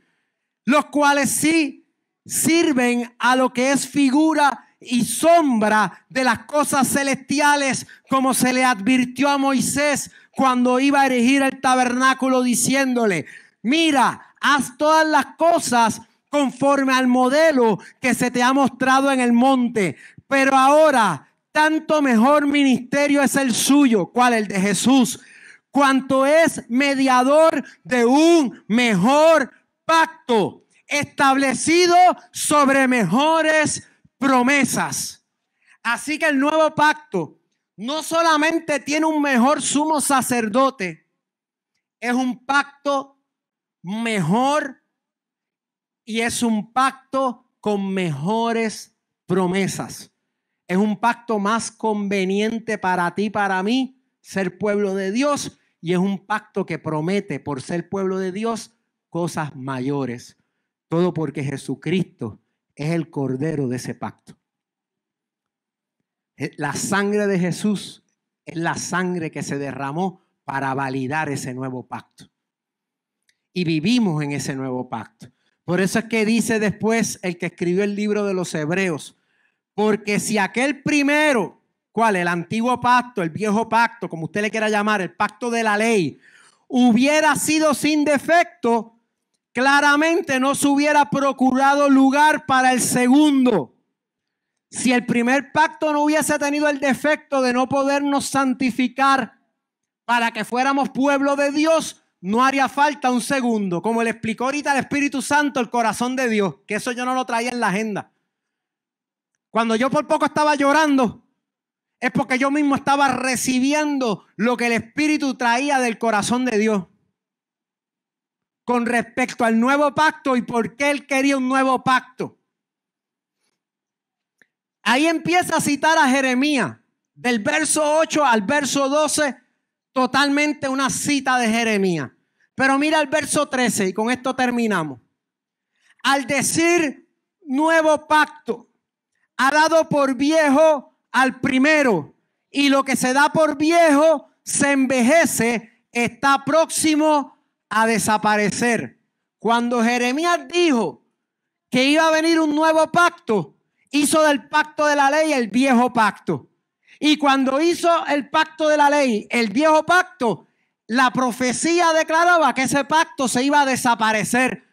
los cuales sí sirven a lo que es figura y sombra de las cosas celestiales, como se le advirtió a Moisés cuando iba a erigir el tabernáculo, diciéndole: mira, haz todas las cosas conforme al modelo que se te ha mostrado en el monte. Pero ahora tanto mejor ministerio es el suyo. ¿Cuál? El de Jesús. Cuanto es mediador de un mejor pacto, establecido sobre mejores promesas. Así que el nuevo pacto no solamente tiene un mejor sumo sacerdote, es un pacto mejor y es un pacto con mejores promesas. Es un pacto más conveniente para ti, para mí, ser pueblo de Dios. Y es un pacto que promete, por ser pueblo de Dios, cosas mayores. Todo porque Jesucristo es el cordero de ese pacto. La sangre de Jesús es la sangre que se derramó para validar ese nuevo pacto. Y vivimos en ese nuevo pacto. Por eso es que dice después el que escribió el libro de los Hebreos: porque si aquel primero, ¿cuál? El antiguo pacto, el viejo pacto, como usted le quiera llamar, el pacto de la ley, hubiera sido sin defecto, claramente no se hubiera procurado lugar para el segundo. Si el primer pacto no hubiese tenido el defecto de no podernos santificar para que fuéramos pueblo de Dios, no haría falta un segundo. Como le explicó ahorita el Espíritu Santo, el corazón de Dios, que eso yo no lo traía en la agenda. Cuando yo por poco estaba llorando, es porque yo mismo estaba recibiendo lo que el Espíritu traía del corazón de Dios con respecto al nuevo pacto y por qué Él quería un nuevo pacto. Ahí empieza a citar a Jeremías, del verso 8 al verso 12, totalmente una cita de Jeremías. Pero mira el verso 13 y con esto terminamos. Al decir nuevo pacto, ha dado por viejo al primero, y lo que se da por viejo se envejece, está próximo a desaparecer. Cuando Jeremías dijo que iba a venir un nuevo pacto, hizo del pacto de la ley el viejo pacto. Y cuando hizo el pacto de la ley, el viejo pacto, la profecía declaraba que ese pacto se iba a desaparecer.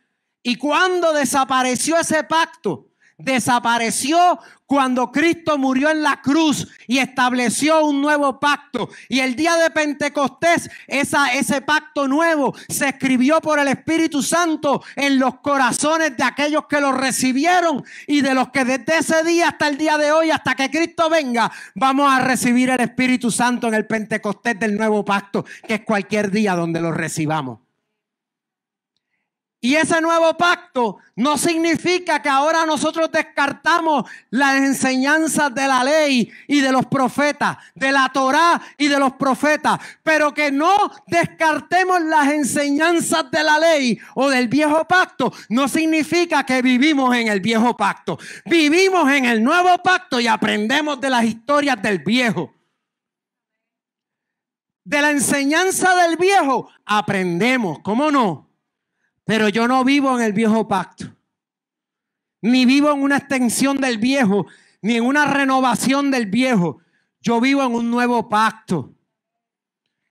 Y cuando desapareció ese pacto, desapareció cuando Cristo murió en la cruz y estableció un nuevo pacto. Y el día de Pentecostés, ese pacto nuevo se escribió por el Espíritu Santo en los corazones de aquellos que lo recibieron y de los que desde ese día hasta el día de hoy, hasta que Cristo venga, vamos a recibir el Espíritu Santo en el Pentecostés del nuevo pacto, que es cualquier día donde lo recibamos. Y ese nuevo pacto no significa que ahora nosotros descartamos las enseñanzas de la ley y de los profetas, de la Torá y de los profetas, pero que no descartemos las enseñanzas de la ley o del viejo pacto, no significa que vivimos en el viejo pacto. Vivimos en el nuevo pacto y aprendemos de las historias del viejo. De la enseñanza del viejo aprendemos, ¿cómo no? Pero yo no vivo en el viejo pacto, ni vivo en una extensión del viejo, ni en una renovación del viejo. Yo vivo en un nuevo pacto.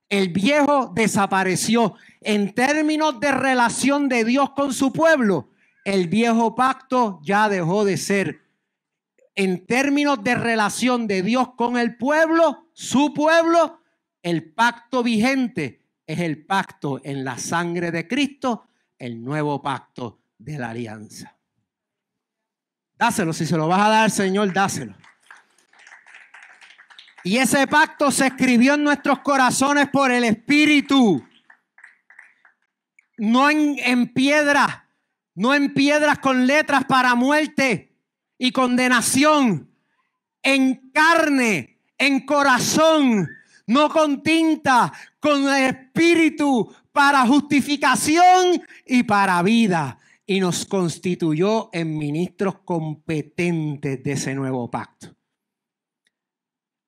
El viejo desapareció. En términos de relación de Dios con su pueblo, el viejo pacto ya dejó de ser. En términos de relación de Dios con el pueblo, su pueblo, el pacto vigente es el pacto en la sangre de Cristo, el nuevo pacto de la alianza. Dáselo, si se lo vas a dar, Señor, dáselo. Y ese pacto se escribió en nuestros corazones por el Espíritu. No en piedra, no en piedras con letras para muerte y condenación. En carne, en corazón, no con tinta, con el Espíritu, para justificación y para vida. Y nos constituyó en ministros competentes de ese nuevo pacto.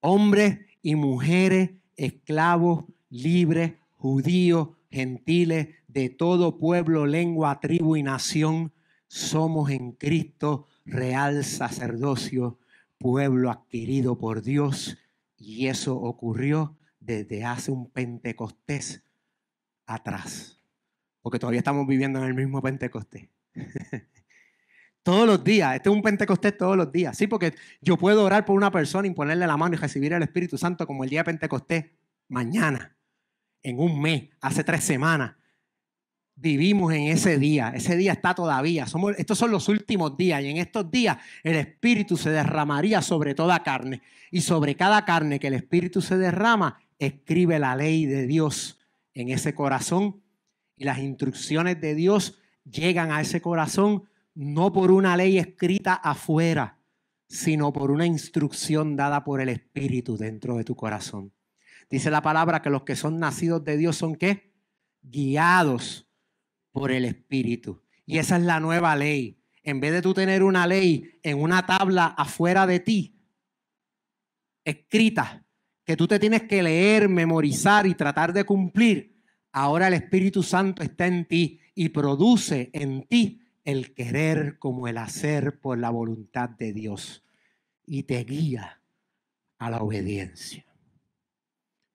Hombres y mujeres, esclavos, libres, judíos, gentiles, de todo pueblo, lengua, tribu y nación, somos en Cristo real sacerdocio, pueblo adquirido por Dios. Y eso ocurrió desde hace un Pentecostés atrás, porque todavía estamos viviendo en el mismo Pentecostés. Todos los días, este es un Pentecostés todos los días. Sí, porque yo puedo orar por una persona y ponerle la mano y recibir el Espíritu Santo como el día de Pentecostés mañana, en un mes, hace 3 semanas. Vivimos en ese día está todavía. Estos son los últimos días y en estos días el Espíritu se derramaría sobre toda carne y sobre cada carne que el Espíritu se derrama, escribe la ley de Dios en ese corazón y las instrucciones de Dios llegan a ese corazón no por una ley escrita afuera, sino por una instrucción dada por el Espíritu dentro de tu corazón. Dice la palabra que los que son nacidos de Dios son ¿qué? Guiados por el Espíritu. Y esa es la nueva ley. En vez de tú tener una ley en una tabla afuera de ti, escrita, que tú te tienes que leer, memorizar y tratar de cumplir, ahora el Espíritu Santo está en ti y produce en ti el querer como el hacer por la voluntad de Dios y te guía a la obediencia.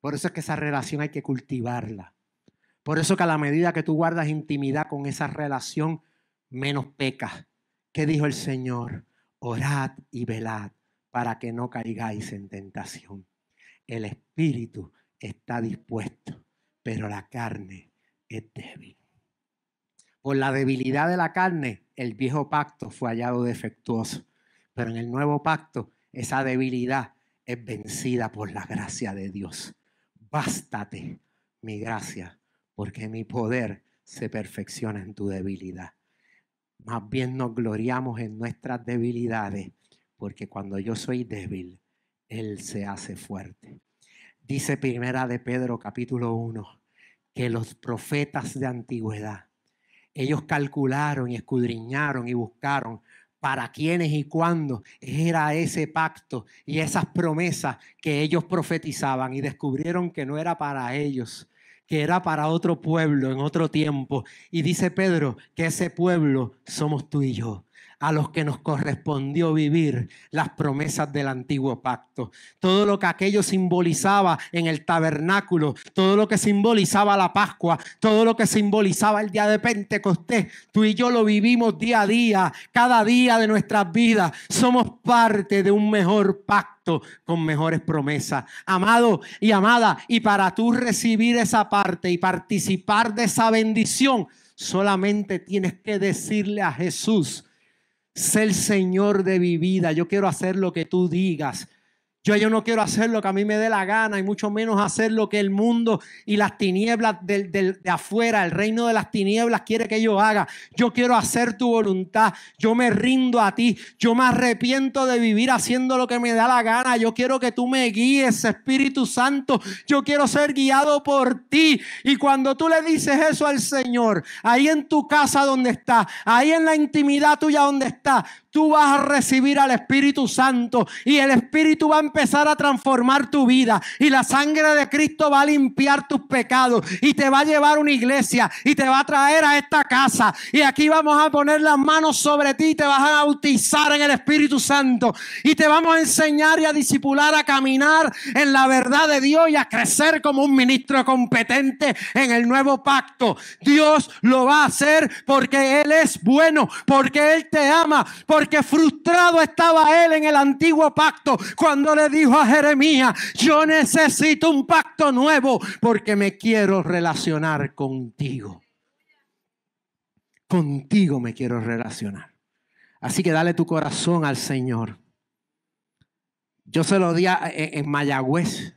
Por eso es que esa relación hay que cultivarla. Por eso que a la medida que tú guardas intimidad con esa relación, menos pecas. ¿Qué dijo el Señor? Orad y velad para que no caigáis en tentación. El Espíritu está dispuesto, pero la carne es débil. Por la debilidad de la carne, el viejo pacto fue hallado defectuoso, pero en el nuevo pacto, esa debilidad es vencida por la gracia de Dios. Bástate mi gracia, porque mi poder se perfecciona en tu debilidad. Más bien nos gloriamos en nuestras debilidades, porque cuando yo soy débil, Él se hace fuerte. Dice Primera de Pedro capítulo 1, que los profetas de antigüedad, ellos calcularon y escudriñaron y buscaron para quiénes y cuándo era ese pacto y esas promesas que ellos profetizaban, y descubrieron que no era para ellos, que era para otro pueblo en otro tiempo. Y dice Pedro que ese pueblo somos tú y yo, a los que nos correspondió vivir las promesas del antiguo pacto. Todo lo que aquello simbolizaba en el tabernáculo, todo lo que simbolizaba la Pascua, todo lo que simbolizaba el día de Pentecostés, tú y yo lo vivimos día a día, cada día de nuestras vidas. Somos parte de un mejor pacto con mejores promesas. Amado y amada, y para tú recibir esa parte y participar de esa bendición, solamente tienes que decirle a Jesús: sé el Señor de mi vida. Yo quiero hacer lo que tú digas. Yo no quiero hacer lo que a mí me dé la gana, y mucho menos hacer lo que el mundo y las tinieblas de afuera, el reino de las tinieblas quiere que yo haga. Yo quiero hacer tu voluntad. Yo me rindo a ti. Yo me arrepiento de vivir haciendo lo que me da la gana. Yo quiero que tú me guíes, Espíritu Santo. Yo quiero ser guiado por ti. Y cuando tú le dices eso al Señor, ahí en tu casa donde está, ahí en la intimidad tuya donde está, tú vas a recibir al Espíritu Santo, y el Espíritu va a empezar a transformar tu vida, y la sangre de Cristo va a limpiar tus pecados, y te va a llevar a una iglesia, y te va a traer a esta casa, y aquí vamos a poner las manos sobre ti, y te vas a bautizar en el Espíritu Santo, y te vamos a enseñar y a discipular a caminar en la verdad de Dios y a crecer como un ministro competente en el nuevo pacto. Dios lo va a hacer porque Él es bueno, porque Él te ama, porque frustrado estaba él en el antiguo pacto cuando le dijo a Jeremías: yo necesito un pacto nuevo porque me quiero relacionar contigo. Contigo me quiero relacionar. Así que dale tu corazón al Señor. Yo se lo di en Mayagüez.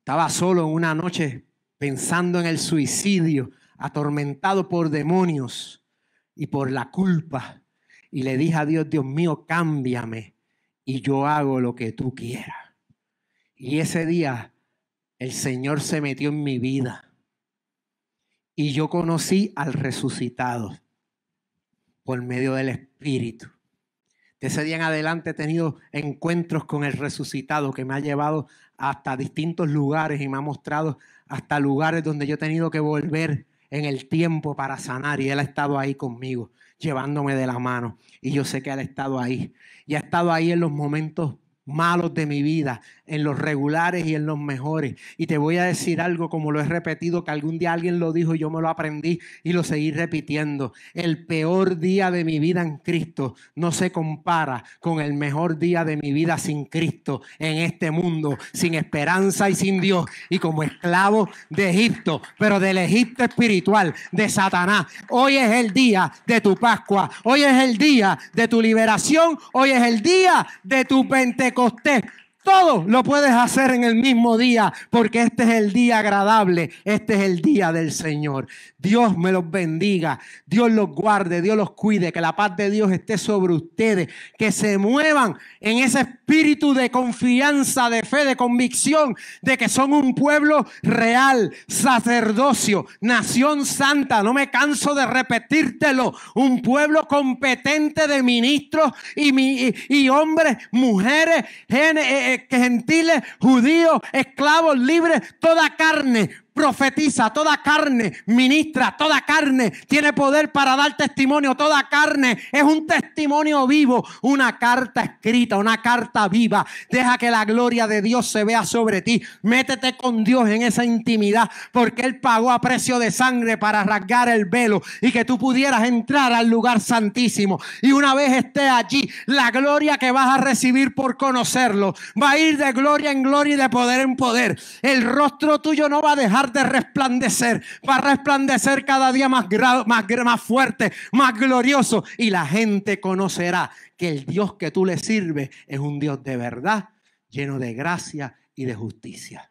Estaba solo en una noche pensando en el suicidio, atormentado por demonios y por la culpa. Y le dije a Dios: Dios mío, cámbiame y yo hago lo que tú quieras. Y ese día el Señor se metió en mi vida y yo conocí al resucitado por medio del Espíritu. De ese día en adelante he tenido encuentros con el resucitado que me ha llevado hasta distintos lugares y me ha mostrado hasta lugares donde yo he tenido que volver en el tiempo para sanar, y Él ha estado ahí conmigo, llevándome de la mano, y yo sé que Él ha estado ahí, y ha estado ahí en los momentos malos de mi vida, en los regulares y en los mejores. Y te voy a decir algo, como lo he repetido, que algún día alguien lo dijo y yo me lo aprendí y lo seguí repitiendo: el peor día de mi vida en Cristo no se compara con el mejor día de mi vida sin Cristo, en este mundo, sin esperanza y sin Dios, y como esclavo de Egipto, pero del Egipto espiritual, de Satanás. Hoy es el día de tu Pascua, hoy es el día de tu liberación, hoy es el día de tu Pentecostés. Todo lo puedes hacer en el mismo día, porque este es el día agradable, este es el día del Señor. Dios me los bendiga, Dios los guarde, Dios los cuide, que la paz de Dios esté sobre ustedes, que se muevan en ese espíritu de confianza, de fe, de convicción, de que son un pueblo real, sacerdocio, nación santa. No me canso de repetírtelo: un pueblo competente de ministros y hombres, mujeres, gentiles, judíos, esclavos, libres, toda carne profetiza, toda carne ministra, toda carne tiene poder para dar testimonio, toda carne es un testimonio vivo, una carta escrita, una carta viva. Deja que la gloria de Dios se vea sobre ti. Métete con Dios en esa intimidad, porque Él pagó a precio de sangre para rasgar el velo y que tú pudieras entrar al lugar santísimo. Y una vez estés allí, la gloria que vas a recibir por conocerlo va a ir de gloria en gloria y de poder en poder. El rostro tuyo no va a dejar de resplandecer, va a resplandecer cada día más fuerte, más glorioso, y la gente conocerá que el Dios que tú le sirves es un Dios de verdad, lleno de gracia y de justicia.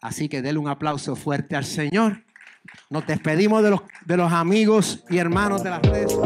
Así que denle un aplauso fuerte al Señor. Nos despedimos de los amigos y hermanos de las redes.